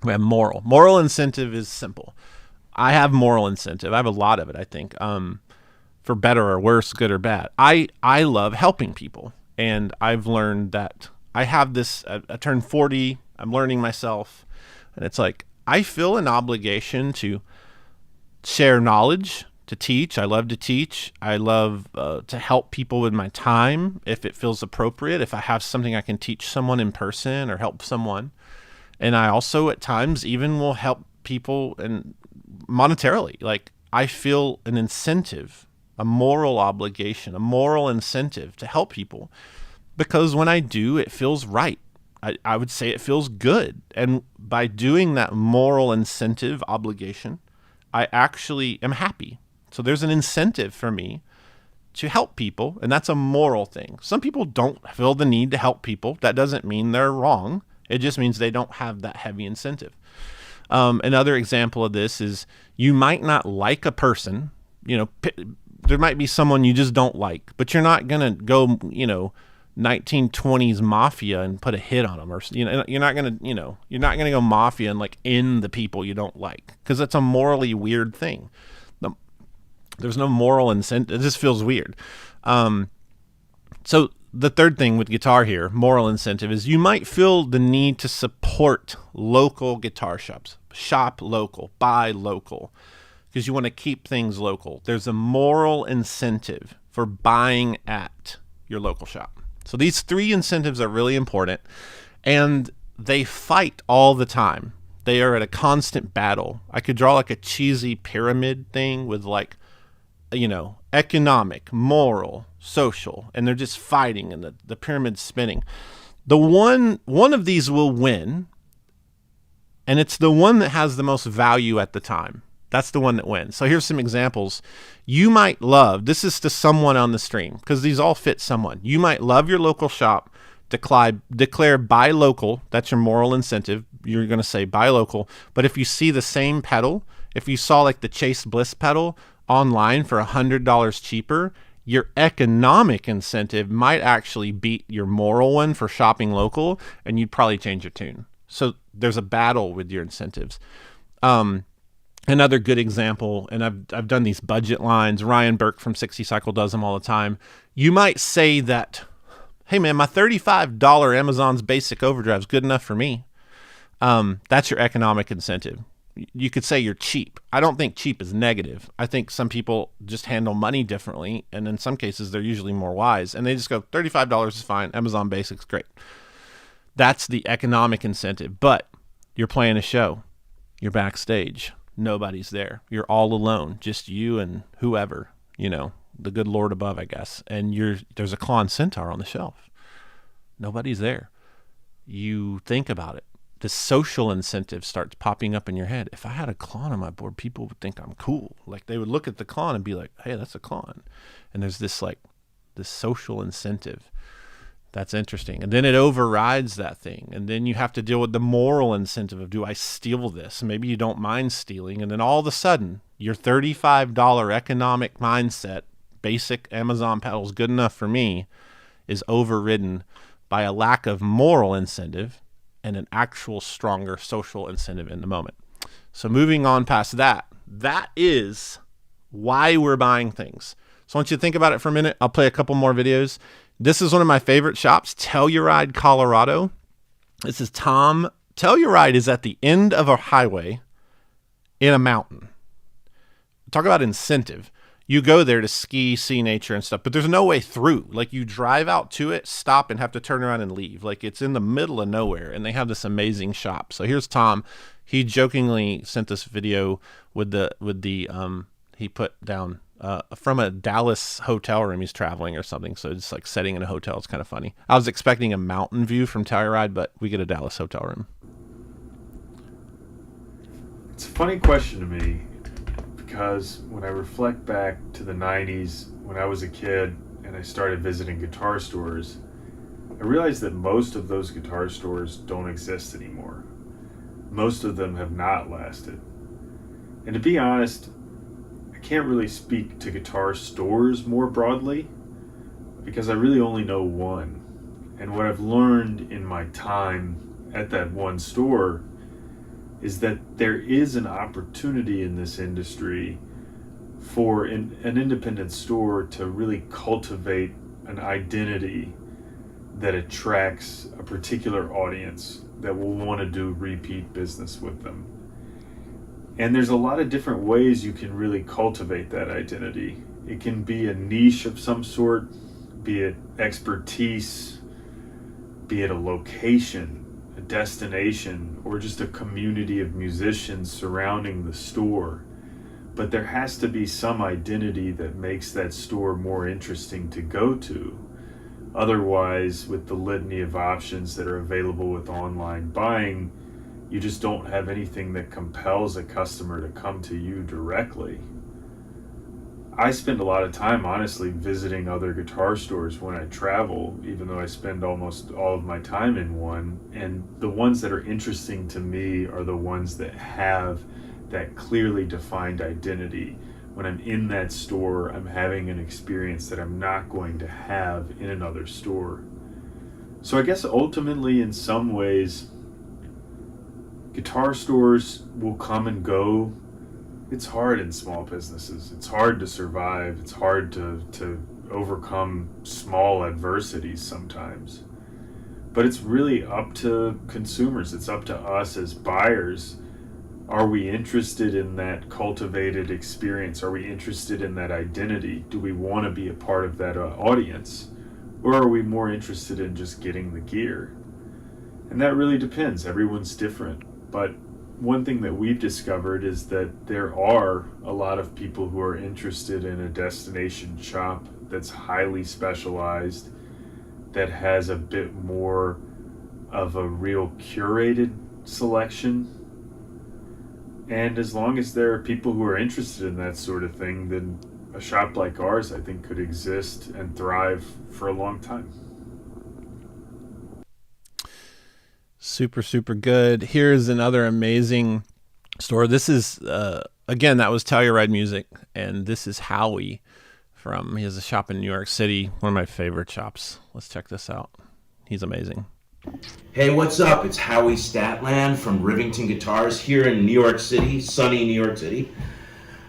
we have moral. Moral incentive is simple. I have moral incentive. I have a lot of it, I think, for better or worse, good or bad. I love helping people, and I've learned that I have this. I turned 40. I'm learning myself, and it's like I feel an obligation to share knowledge, to teach. I love to teach. I love to help people with my time if it feels appropriate. If I have something I can teach someone in person or help someone, and I also at times even will help people and monetarily. Like I feel an incentive, a moral obligation, a moral incentive to help people, because when I do, it feels right. I would say it feels good. And by doing that moral incentive obligation, I actually am happy. So there's an incentive for me to help people, and that's a moral thing. Some people don't feel the need to help people. That doesn't mean they're wrong. It just means they don't have that heavy incentive. Another example of this is you might not like a person. There might be someone you just don't like, but you're not going to go, 1920s mafia and put a hit on them, or you're not going to go mafia and like end the people you don't like, because that's a morally weird thing. There's no moral incentive. It just feels weird. So the third thing with guitar here, moral incentive, is you might feel the need to support local guitar shops. Shop local, buy local, because you want to keep things local. There's a moral incentive for buying at your local shop. So these three incentives are really important, and they fight all the time. They are at a constant battle. I could draw like a cheesy pyramid thing with like, economic, moral, social, and they're just fighting and the pyramid's spinning. The one of these will win, and it's the one that has the most value at the time. That's the one that wins. So here's some examples. You might love, this is to someone on the stream, because these all fit someone. You might love your local shop, declare buy local. That's your moral incentive. You're going to say buy local. But if you see the same pedal, if you saw like the Chase Bliss pedal online for $100 cheaper, your economic incentive might actually beat your moral one for shopping local, and you'd probably change your tune. So there's a battle with your incentives. Another good example, and I've done these budget lines. Ryan Burke from 60 Cycle does them all the time. You might say that, hey man, my $35 Amazon's basic overdrive is good enough for me. That's your economic incentive. You could say you're cheap. I don't think cheap is negative. I think some people just handle money differently, and in some cases they're usually more wise, and they just go, $35 is fine, Amazon Basics, great. That's the economic incentive. But you're playing a show. You're backstage. Nobody's there. You're all alone, just you and whoever, the good Lord above, I guess. And there's a Klon Centaur on the shelf. Nobody's there. You think about it. The social incentive starts popping up in your head. If I had a Klon on my board, people would think I'm cool. Like they would look at the Klon and be like, hey, that's a Klon. And there's this social incentive. That's interesting. And then it overrides that thing. And then you have to deal with the moral incentive of, do I steal this? Maybe you don't mind stealing. And then all of a sudden, your $35 economic mindset, basic Amazon pedals, good enough for me, is overridden by a lack of moral incentive and an actual stronger social incentive in the moment. So moving on past that is why we're buying things. So I want you to think about it for a minute. I'll play a couple more videos. This is one of my favorite shops, Telluride, Colorado. This is Tom. Telluride is at the end of a highway in a mountain. Talk about incentive. You go there to ski, see nature and stuff, but there's no way through. Like you drive out to it, stop, and have to turn around and leave. Like it's in the middle of nowhere, and they have this amazing shop. So here's Tom. He jokingly sent this video with the he put down from a Dallas hotel room. He's traveling or something, so it's like setting in a hotel. It's kind of funny. I was expecting a mountain view from Telluride, but we get a Dallas hotel room. It's a funny question to me, because when I reflect back to the 90s, when I was a kid and I started visiting guitar stores, I realized that most of those guitar stores don't exist anymore. Most of them have not lasted. And to be honest, I can't really speak to guitar stores more broadly, because I really only know one. And what I've learned in my time at that one store is that there is an opportunity in this industry for an independent store to really cultivate an identity that attracts a particular audience that will want to do repeat business with them. And there's a lot of different ways you can really cultivate that identity. It can be a niche of some sort, be it expertise, be it a location, a destination, or just a community of musicians surrounding the store. But there has to be some identity that makes that store more interesting to go to. Otherwise, with the litany of options that are available with online buying, you just don't have anything that compels a customer to come to you directly. I spend a lot of time, honestly, visiting other guitar stores when I travel, even though I spend almost all of my time in one. And the ones that are interesting to me are the ones that have that clearly defined identity. When I'm in that store, I'm having an experience that I'm not going to have in another store. So I guess ultimately, in some ways, guitar stores will come and go. It's hard in small businesses. It's hard to survive. It's hard to overcome small adversities sometimes. But it's really up to consumers. It's up to us as buyers. Are we interested in that cultivated experience? Are we interested in that identity? Do we want to be a part of that audience? Or are we more interested in just getting the gear? And that really depends. Everyone's different. But one thing that we've discovered is that there are a lot of people who are interested in a destination shop that's highly specialized, that has a bit more of a real curated selection. And as long as there are people who are interested in that sort of thing, then a shop like ours, I think, could exist and thrive for a long time. Super, super good. Here's another amazing store. This is, again, that was Telluride Music, and this is Howie he has a shop in New York City, one of my favorite shops. Let's check this out. He's amazing. Hey, what's up? It's Howie Statland from Rivington Guitars here in New York City, sunny New York City.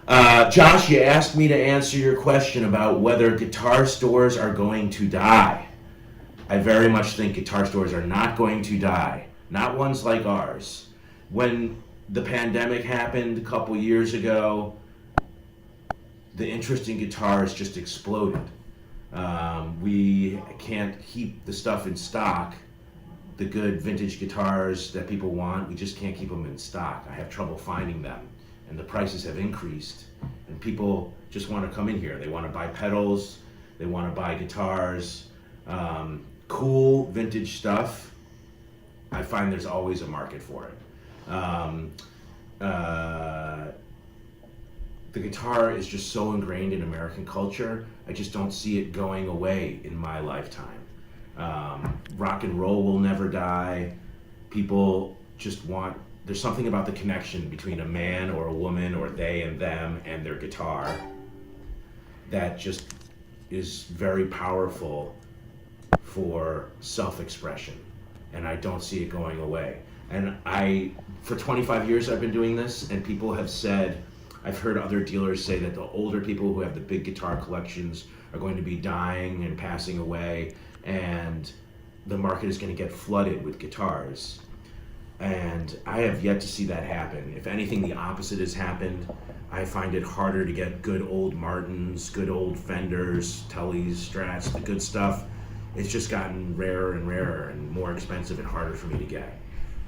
Josh, you asked me to answer your question about whether guitar stores are going to die. I very much think guitar stores are not going to die. Not ones like ours. When the pandemic happened a couple years ago, the interest in guitars just exploded. We can't keep the stuff in stock, the good vintage guitars that people want. We just can't keep them in stock. I have trouble finding them, and the prices have increased, and people just want to come in here. They want to buy pedals, they want to buy guitars, cool vintage stuff. I find there's always a market for it. The guitar is just so ingrained in American culture. I just don't see it going away in my lifetime. Rock and roll will never die. People just there's something about the connection between a man or a woman or they and them and their guitar that just is very powerful for self-expression. And I don't see it going away. And for 25 years I've been doing this, and people have said, I've heard other dealers say that the older people who have the big guitar collections are going to be dying and passing away, and the market is going to get flooded with guitars. And I have yet to see that happen. If anything, the opposite has happened. I find it harder to get good old Martins, good old Fenders, Tullys, Strats, the good stuff. It's just gotten rarer and rarer and more expensive and harder for me to get.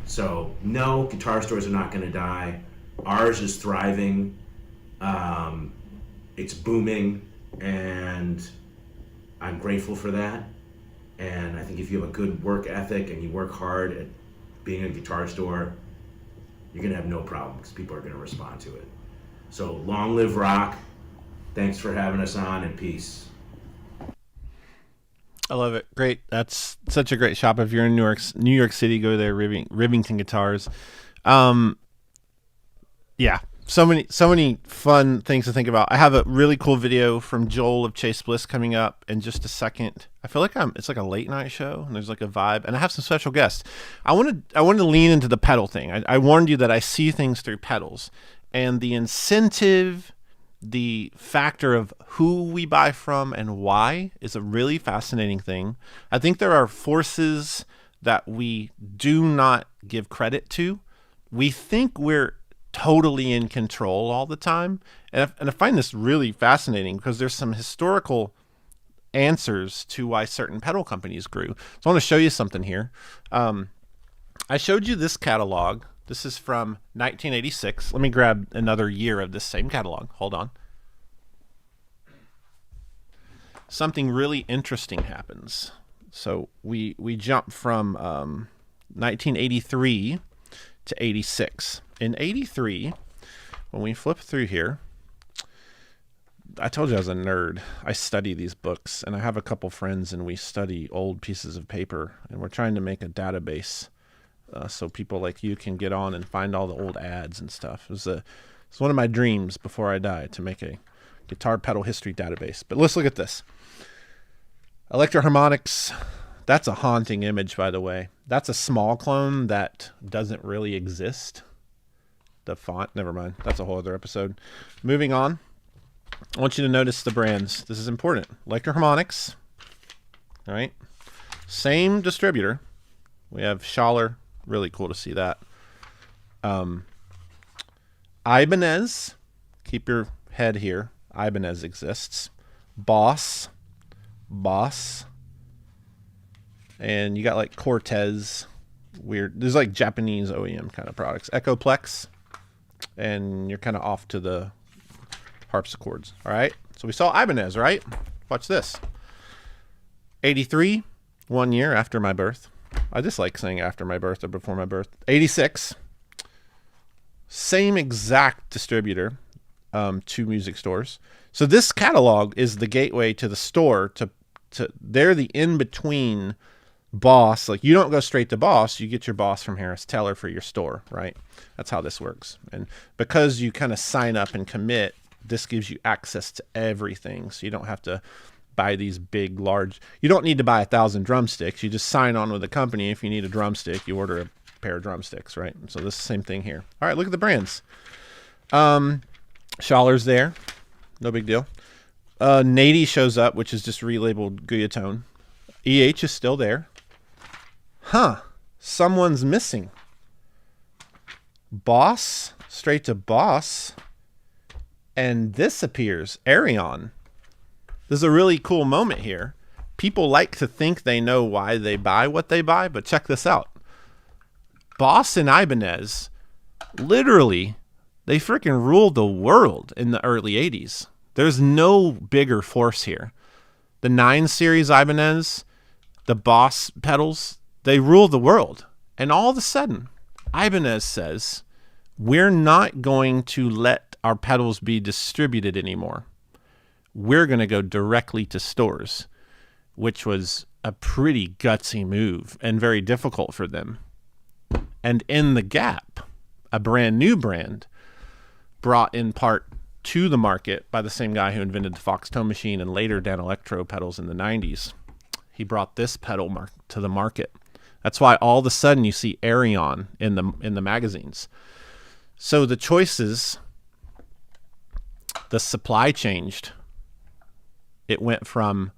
So no, guitar stores are not going to die. Ours is thriving. It's booming, and I'm grateful for that. And I think if you have a good work ethic and you work hard at being in a guitar store, you're going to have no problem because people are going to respond to it. So long live rock. Thanks for having us on, and peace. I love it. Great. That's such a great shop. If you're in New York City, go there. Rivington Guitars. Yeah. So many fun things to think about. I have a really cool video from Joel of Chase Bliss coming up in just a second. I feel like it's like a late night show, and there's like a vibe, and I have some special guests. I want to lean into the pedal thing. I warned you that I see things through pedals, and the incentive, the factor of who we buy from and why is a really fascinating thing. I think there are forces that we do not give credit to. We think we're totally in control all the time. And I find this really fascinating because there's some historical answers to why certain pedal companies grew. So I want to show you something here. I showed you this catalog. This is from 1986. Let me grab another year of this same catalog. Hold on. Something really interesting happens. So we jump from 1983 to 86. In 83, when we flip through here, I told you I was a nerd. I study these books, and I have a couple friends, and we study old pieces of paper, and we're trying to make a database so people like you can get on and find all the old ads and stuff. It's one of my dreams before I die to make a guitar pedal history database. But let's look at this. Electro-harmonics. That's a haunting image, by the way. That's a small clone that doesn't really exist. The font, never mind. That's a whole other episode. Moving on. I want you to notice the brands. This is important. Electro-harmonics. All right. Same distributor. We have Schaller. Really cool to see that. Ibanez. Keep your head here. Ibanez exists. Boss. And you got like Cortez. weird. There's like Japanese OEM kind of products. Echoplex, and you're kind of off to the harpsichords. All right. So we saw Ibanez, right? Watch this. 83, 1 year after my birth. I just like saying after my birth or before my birth. 86, same exact distributor, 2 music stores. So this catalog is the gateway to the store. To they're the in-between Boss. Like, you don't go straight to Boss, you get your Boss from Harris Teller for your store, right? That's how this works. And because you kind of sign up and commit, this gives you access to everything. So you don't have to buy these big, large, you don't need to buy 1,000 drumsticks. You just sign on with the company. If you need a drumstick, you order a pair of drumsticks, right? So this is the same thing here. All right, look at the brands. Schaller's there. No big deal. Nady shows up, which is just relabeled Guillotone. EH is still there. Huh. Someone's missing. Boss. Straight to Boss. And this appears. Arion. This is a really cool moment here. People like to think they know why they buy what they buy, but check this out. Boss and Ibanez, literally, they freaking ruled the world in the early 80s. There's no bigger force here. The 9 series Ibanez, the Boss pedals, they rule the world. And all of a sudden, Ibanez says, we're not going to let our pedals be distributed anymore. We're going to go directly to stores, which was a pretty gutsy move and very difficult for them. And in the gap, a brand new brand brought in part to the market by the same guy who invented the Fox Tone Machine and later Dan Electro pedals in the 90s. He brought this pedal to the market. That's why all of a sudden you see Arion in the magazines. So the choices, the supply changed. It went from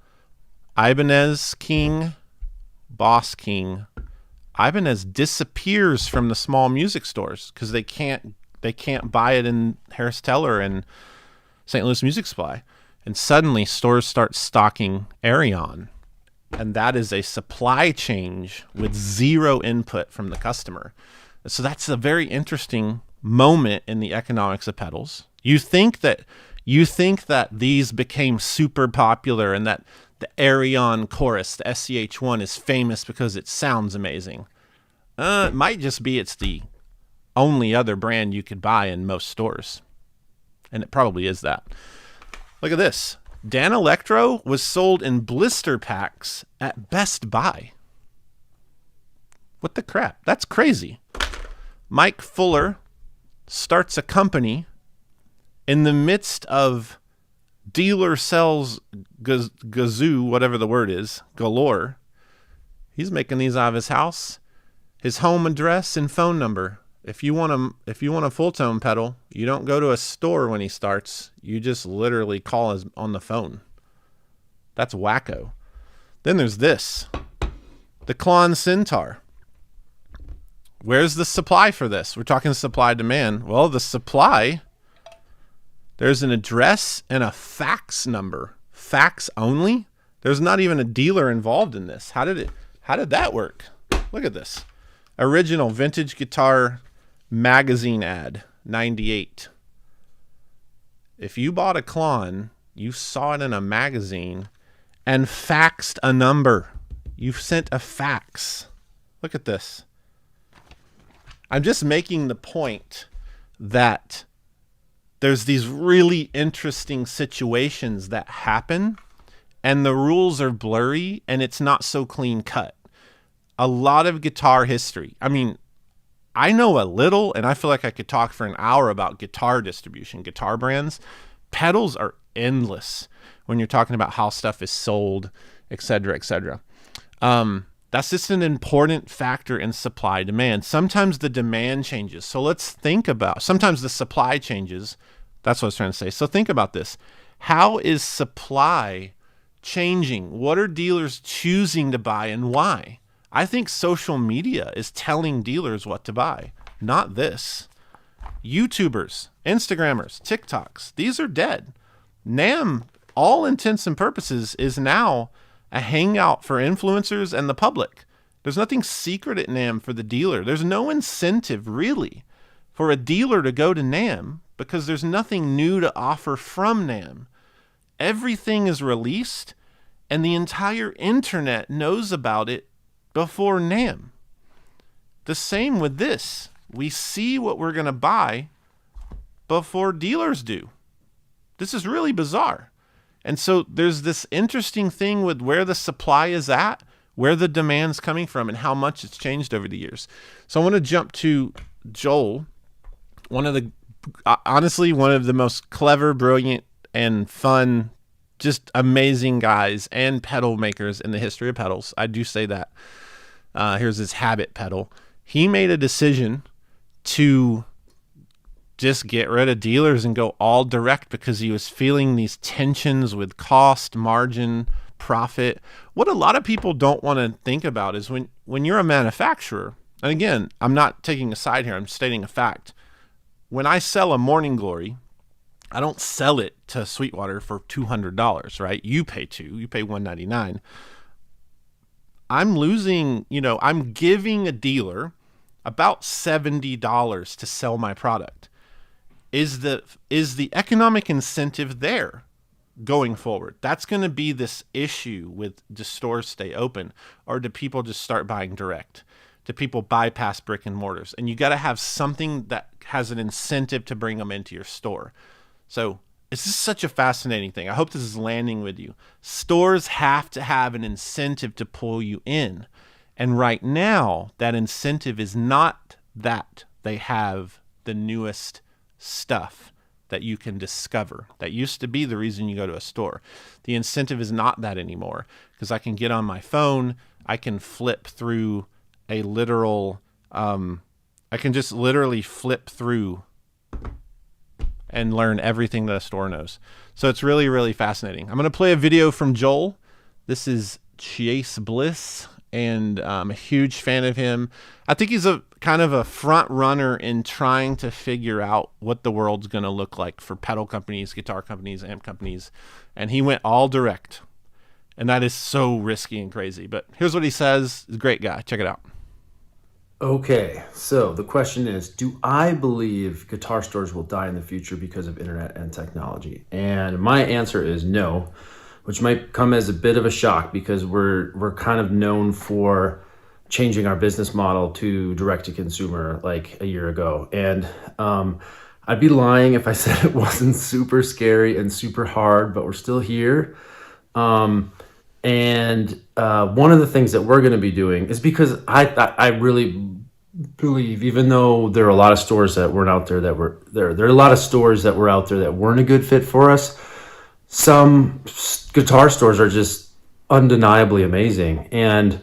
Ibanez King, Boss King. Ibanez disappears from the small music stores because they can't buy it in Harris Teller and St. Louis Music Supply. And suddenly stores start stocking Arion. And that is a supply change with zero input from the customer. So that's a very interesting moment in the economics of pedals. You think that these became super popular and that the Arion chorus, the SCH1, is famous because it sounds amazing. It might just be it's the only other brand you could buy in most stores. And it probably is that. Look at this. Dan Electro was sold in blister packs at Best Buy. What the crap? That's crazy. Mike Fuller starts a company in the midst of dealer sells gazoo, whatever the word is, galore. He's making these out of his house, his home address and phone number. If you want a full tone pedal, you don't go to a store when he starts. You just literally call him on the phone. That's wacko. Then there's this, the Klon Centaur. Where's the supply for this? We're talking supply demand. Well, the supply, there's an address and a fax number. Fax only? There's not even a dealer involved in this. How did that work? Look at this. Original vintage guitar magazine ad, 98. If you bought a Klon, you saw it in a magazine and faxed a number. You've sent a fax. Look at this. I'm just making the point that there's these really interesting situations that happen and the rules are blurry and it's not so clean cut. A lot of guitar history. I mean, I know a little and I feel like I could talk for an hour about guitar distribution, guitar brands. Pedals are endless when you're talking about how stuff is sold, et cetera, et cetera. That's just an important factor in supply demand. Sometimes the demand changes. So let's think about, sometimes the supply changes. That's what I was trying to say. So think about this. How is supply changing? What are dealers choosing to buy and why? I think social media is telling dealers what to buy, not this. YouTubers, Instagrammers, TikToks, these are dead. NAMM, all intents and purposes, is now a hangout for influencers and the public. There's nothing secret at NAMM for the dealer. There's no incentive really for a dealer to go to NAMM because there's nothing new to offer from NAMM. Everything is released and the entire internet knows about it before NAMM. The same with this. We see what we're going to buy before dealers do. This is really bizarre. And so there's this interesting thing with where the supply is at, where the demand's coming from, and how much it's changed over the years. So I want to jump to Joel, honestly, one of the most clever, brilliant, and fun, just amazing guys and pedal makers in the history of pedals. I do say that. Here's his Habit pedal. He made a decision to just get rid of dealers and go all direct because he was feeling these tensions with cost, margin, profit. What a lot of people don't want to think about is when you're a manufacturer, and again, I'm not taking a side here, I'm stating a fact. When I sell a Morning Glory, I don't sell it to Sweetwater for $200, right? You pay $199. I'm losing, I'm giving a dealer about $70 to sell my product. Is the economic incentive there going forward? That's going to be this issue with do stores stay open, or do people just start buying direct? Do people bypass brick and mortars? And you got to have something that has an incentive to bring them into your store. So it's just such a fascinating thing. I hope this is landing with you. Stores have to have an incentive to pull you in. And right now, that incentive is not that they have the newest stuff that you can discover. That used to be the reason you go to a store. The incentive is not that anymore, because I can get on my phone, I can flip through a literal, I can just literally flip through and learn everything that a store knows. So it's really, really fascinating. I'm going to play a video from Joel. This is Chase Bliss, and I'm a huge fan of him. I think he's a kind of a front runner in trying to figure out what the world's going to look like for pedal companies, guitar companies, amp companies. And he went all direct. And that is so risky and crazy. But here's what he says. He's a great guy. Check it out. Okay, so the question is, do I believe guitar stores will die in the future because of internet and technology? And my answer is no, which might come as a bit of a shock because we're kind of known for changing our business model to direct to consumer like a year ago. And I'd be lying if I said it wasn't super scary and super hard, but we're still here. And one of the things that we're going to be doing is because I really believe, even though there are a lot of stores that weren't out there that were there are a lot of stores that were out there that weren't a good fit for us. Some guitar stores are just undeniably amazing. And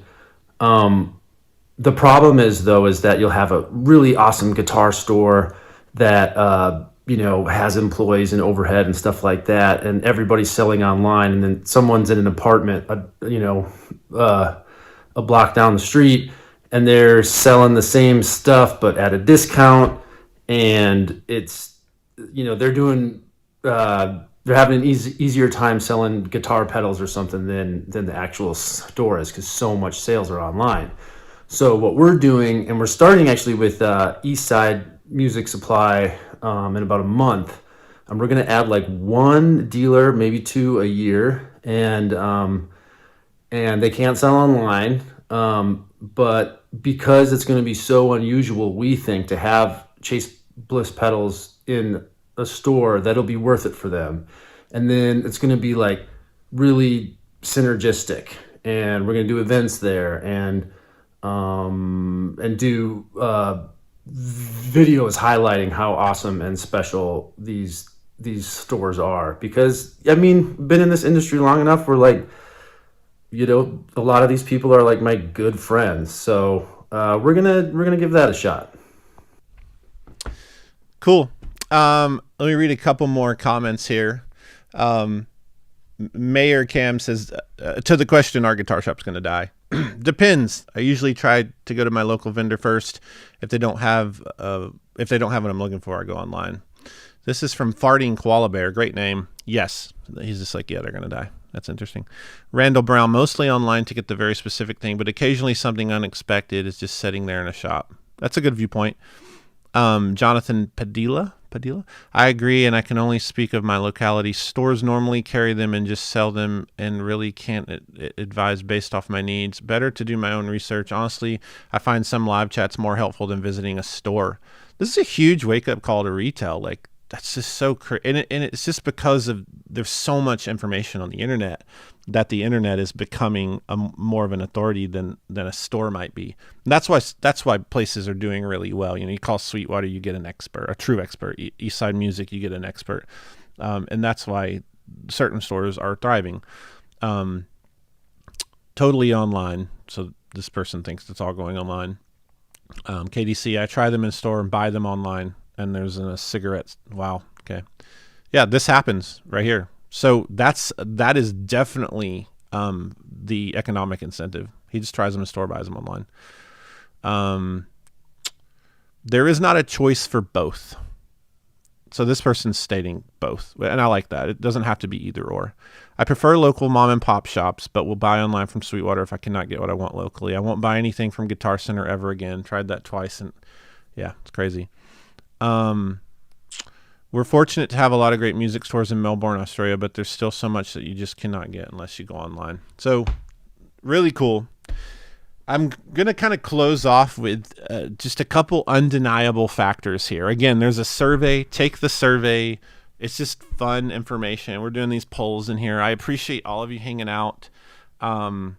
the problem is that you'll have a really awesome guitar store that has employees and overhead and stuff like that, and everybody's selling online, and then someone's in an apartment a block down the street, and they're selling the same stuff but at a discount, and it's they're doing they're having an easier time selling guitar pedals or something than the actual store is, because so much sales are online. So what we're doing, and we're starting actually with East Side Music Supply in about a month, and we're going to add like one dealer, maybe two a year, and they can't sell online, but because it's going to be so unusual, we think, to have Chase Bliss pedals in a store, that'll be worth it for them. And then it's going to be like really synergistic, and we're going to do events there and do videos highlighting how awesome and special these stores are. Because been in this industry long enough where a lot of these people are like my good friends. So we're gonna give that a shot. Cool. Let me read a couple more comments here. Mayor Cam says, to the question, our guitar shop's going to die. Depends. I usually try to go to my local vendor first. If they don't have what I'm looking for, I go online. This is from Farting Koala Bear. Great name. Yes. He's just like, yeah, they're going to die. That's interesting. Randall Brown, mostly online to get the very specific thing, but occasionally something unexpected is just sitting there in a shop. That's a good viewpoint. Jonathan Padilla. I agree, and I can only speak of my locality. Stores normally carry them and just sell them, and really can't advise based off my needs. Better to do my own research. Honestly, I find some live chats more helpful than visiting a store. This is a huge wake-up call to retail. Like, that's just so crazy. And it's just because of there's so much information on the internet that the internet is becoming more of an authority than a store might be. And that's why places are doing really well. You know, you call Sweetwater, you get an expert, a true expert. Eastside Music, you get an expert. And that's why certain stores are thriving. Totally online. So this person thinks it's all going online. KDC, I try them in store and buy them online. And there's a cigarette. Wow. Okay. Yeah, this happens right here. So that is definitely the economic incentive. He just tries them in store, buys them online. There is not a choice for both. So this person's stating both, and I like that. It doesn't have to be either or. I prefer local mom and pop shops, but will buy online from Sweetwater if I cannot get what I want locally. I won't buy anything from Guitar Center ever again. Tried that twice, and yeah, it's crazy. We're fortunate to have a lot of great music stores in Melbourne, Australia, but there's still so much that you just cannot get unless you go online. So really cool. I'm going to kind of close off with just a couple undeniable factors here. Again, there's a survey. Take the survey. It's just fun information. We're doing these polls in here. I appreciate all of you hanging out. I'm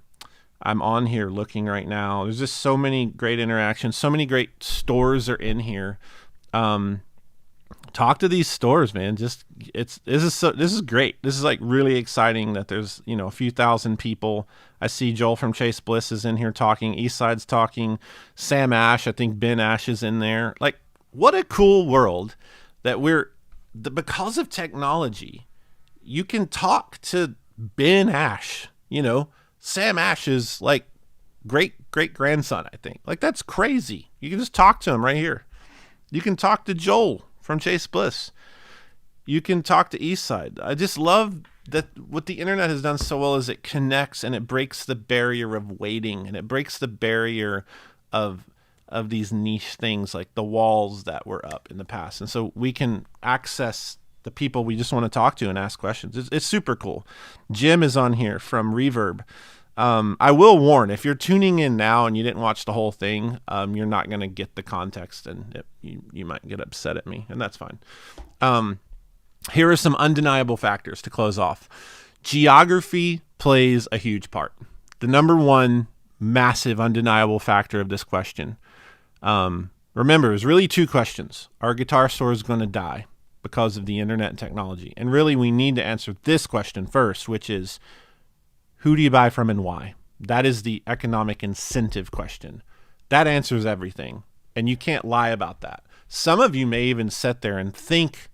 on here looking right now. There's just so many great interactions. So many great stores are in here. Talk to these stores, man. This is great. This is like really exciting that there's, a few thousand people. I see Joel from Chase Bliss is in here talking. Eastside's talking. Sam Ash, I think Ben Ash is in there. Like, what a cool world that because of technology, you can talk to Ben Ash. Sam Ash is like great grandson, I think. Like, that's crazy. You can just talk to him right here. You can talk to Joel from Chase Bliss. You can talk to Eastside. I just love that what the internet has done so well is it connects and it breaks the barrier of waiting, and it breaks the barrier of these niche things like the walls that were up in the past. And so we can access the people we just want to talk to and ask questions. It's super cool. Jim is on here from Reverb. I will warn, if you're tuning in now and you didn't watch the whole thing, you're not going to get the context, and you might get upset at me, and that's fine. Here are some undeniable factors to close off. Geography plays a huge part. The number one massive undeniable factor of this question. Remember, it's really two questions. Are guitar stores going to die because of the internet and technology? And really, we need to answer this question first, which is, who do you buy from and why? That is the economic incentive question. That answers everything, and you can't lie about that. Some of you may even sit there and think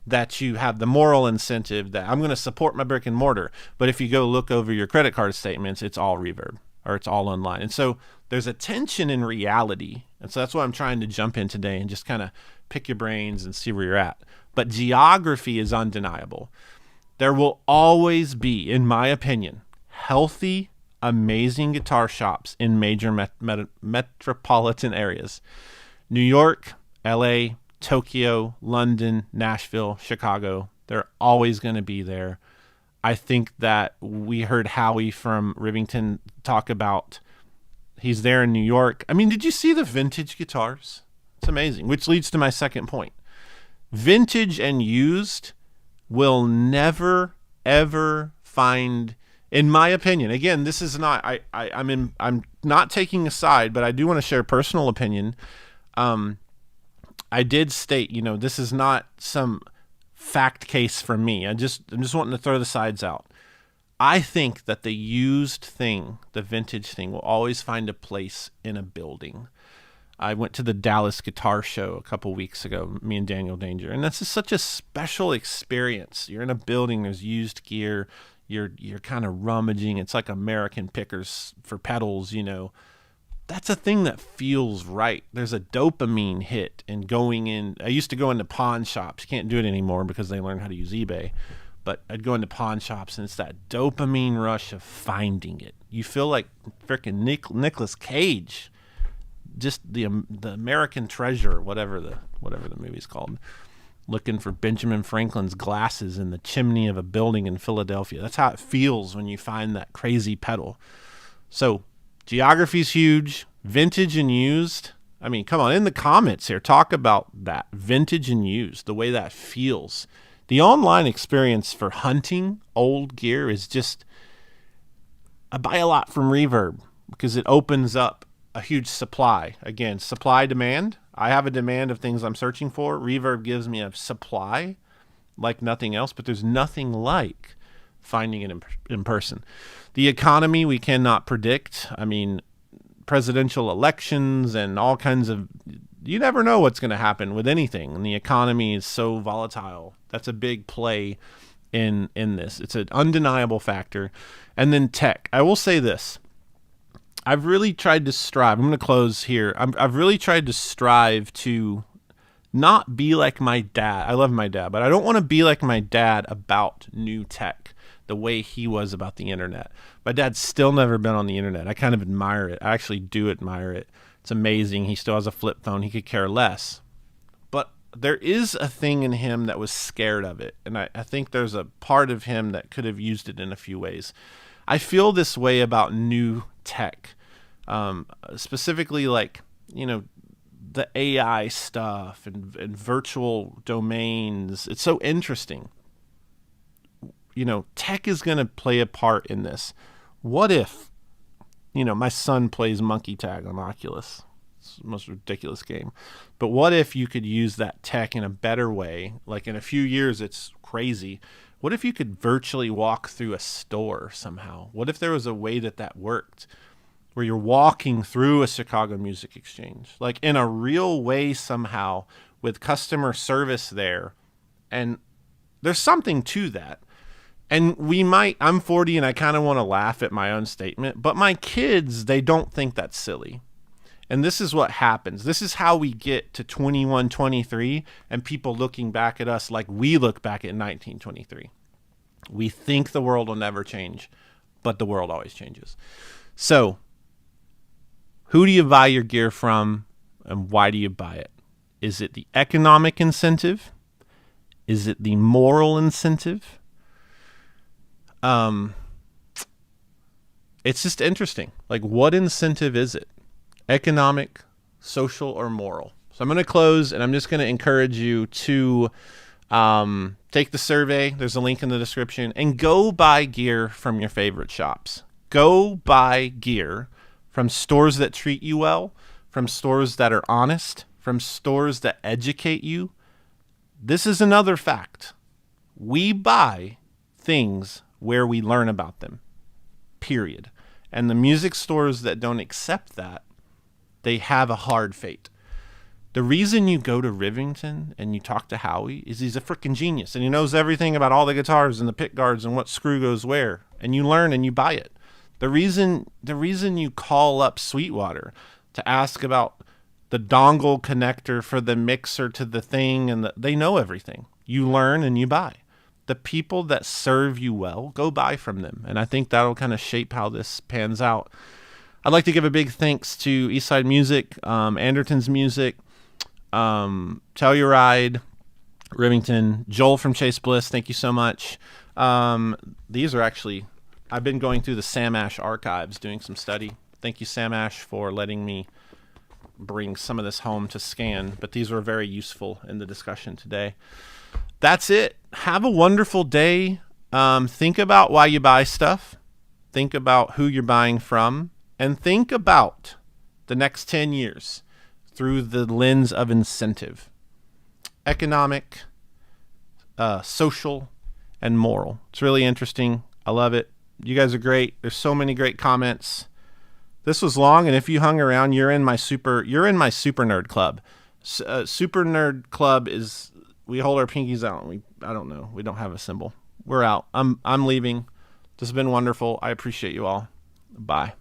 that you have the moral incentive that I'm going to support my brick and mortar, but if you go look over your credit card statements, it's all Reverb or it's all online. And so there's a tension in reality, and so that's what I'm trying to jump in today and just kind of pick your brains and see where you're at. But geography is undeniable. There will always be, in my opinion, healthy, amazing guitar shops in major metropolitan areas. New York, LA, Tokyo, London, Nashville, Chicago. They're always going to be there. I think that we heard Howie from Rivington talk about he's there in New York. I mean, did you see the vintage guitars? It's amazing, which leads to my second point. Vintage and used will never, ever find... In my opinion, again, this is not. I'm not taking a side, but I do want to share personal opinion. I did state, this is not some fact case from me. I'm just wanting to throw the sides out. I think that the used thing, the vintage thing, will always find a place in a building. I went to the Dallas Guitar Show a couple weeks ago, me and Daniel Danger, and that's just such a special experience. You're in a building, there's used gear. You're kind of rummaging. It's like American Pickers for pedals, that's a thing that feels right. There's a dopamine hit in going in. I used to go into pawn shops. Can't do it anymore because they learned how to use eBay. But I'd go into pawn shops, and it's that dopamine rush of finding it. You feel like freaking Nicolas Cage, just the American Treasure, whatever the movie's called, looking for Benjamin Franklin's glasses in the chimney of a building in Philadelphia. That's how it feels when you find that crazy pedal. So geography's huge. Vintage and used. I mean, come on, in the comments here, talk about that. Vintage and used, the way that feels. The online experience for hunting old gear is just, I buy a lot from Reverb because it opens up a huge supply. Again, supply demand. I have a demand of things I'm searching for. Reverb gives me a supply like nothing else, but there's nothing like finding it in person. The economy we cannot predict. I mean, presidential elections and all kinds of, you never know what's going to happen with anything, and the economy is so volatile. That's a big play in this. It's an undeniable factor. And then tech. I will say this. I've really tried to strive. I'm going to close here. I've really tried to strive to not be like my dad. I love my dad, but I don't want to be like my dad about new tech the way he was about the internet. My dad's still never been on the internet. I kind of admire it. I actually do admire it. It's amazing. He still has a flip phone. He could care less. But there is a thing in him that was scared of it. And I think there's a part of him that could have used it in a few ways. I feel this way about new tech, specifically like, the AI stuff and virtual domains. It's so interesting. Tech is going to play a part in this. What if, my son plays monkey tag on Oculus. It's the most ridiculous game. But what if you could use that tech in a better way? Like in a few years, it's crazy. What if you could virtually walk through a store somehow? What if there was a way that worked, where you're walking through a Chicago Music Exchange, like in a real way somehow, with customer service there? And there's something to that. And I'm 40 and I kind of want to laugh at my own statement, but my kids, they don't think that's silly. And this is what happens. This is how we get to 21, 23, and people looking back at us like we look back at 1923. We think the world will never change, but the world always changes. So, who do you buy your gear from, and why do you buy it? Is it the economic incentive? Is it the moral incentive? It's just interesting. Like, what incentive is it? Economic, social, or moral? So I'm going to close, and I'm just going to encourage you to take the survey. There's a link in the description, and go buy gear from your favorite shops. Go buy gear from stores that treat you well, from stores that are honest, from stores that educate you. This is another fact. We buy things where we learn about them, period. And the music stores that don't accept that, they have a hard fate. The reason you go to Rivington and you talk to Howie is he's a freaking genius, and he knows everything about all the guitars and the pick guards and what screw goes where, and you learn and you buy it. The reason you call up Sweetwater to ask about the dongle connector for the mixer to the thing, and they know everything. You learn and you buy. The people that serve you well, go buy from them. And I think that'll kind of shape how this pans out. I'd like to give a big thanks to Eastside Music, Anderton's Music, Telluride, Rivington, Joel from Chase Bliss. Thank you so much. These are actually, I've been going through the Sam Ash archives doing some study. Thank you, Sam Ash, for letting me bring some of this home to scan. But these were very useful in the discussion today. That's it. Have a wonderful day. Think about why you buy stuff. Think about who you're buying from. And think about the next 10 years through the lens of incentive. Economic, social, and moral. It's really interesting. I love it. You guys are great. There's so many great comments. This was long, and if you hung around, you're in my super nerd club. Super nerd club is, we hold our pinkies out. I don't know. We don't have a symbol. We're out. I'm leaving. This has been wonderful. I appreciate you all. Bye.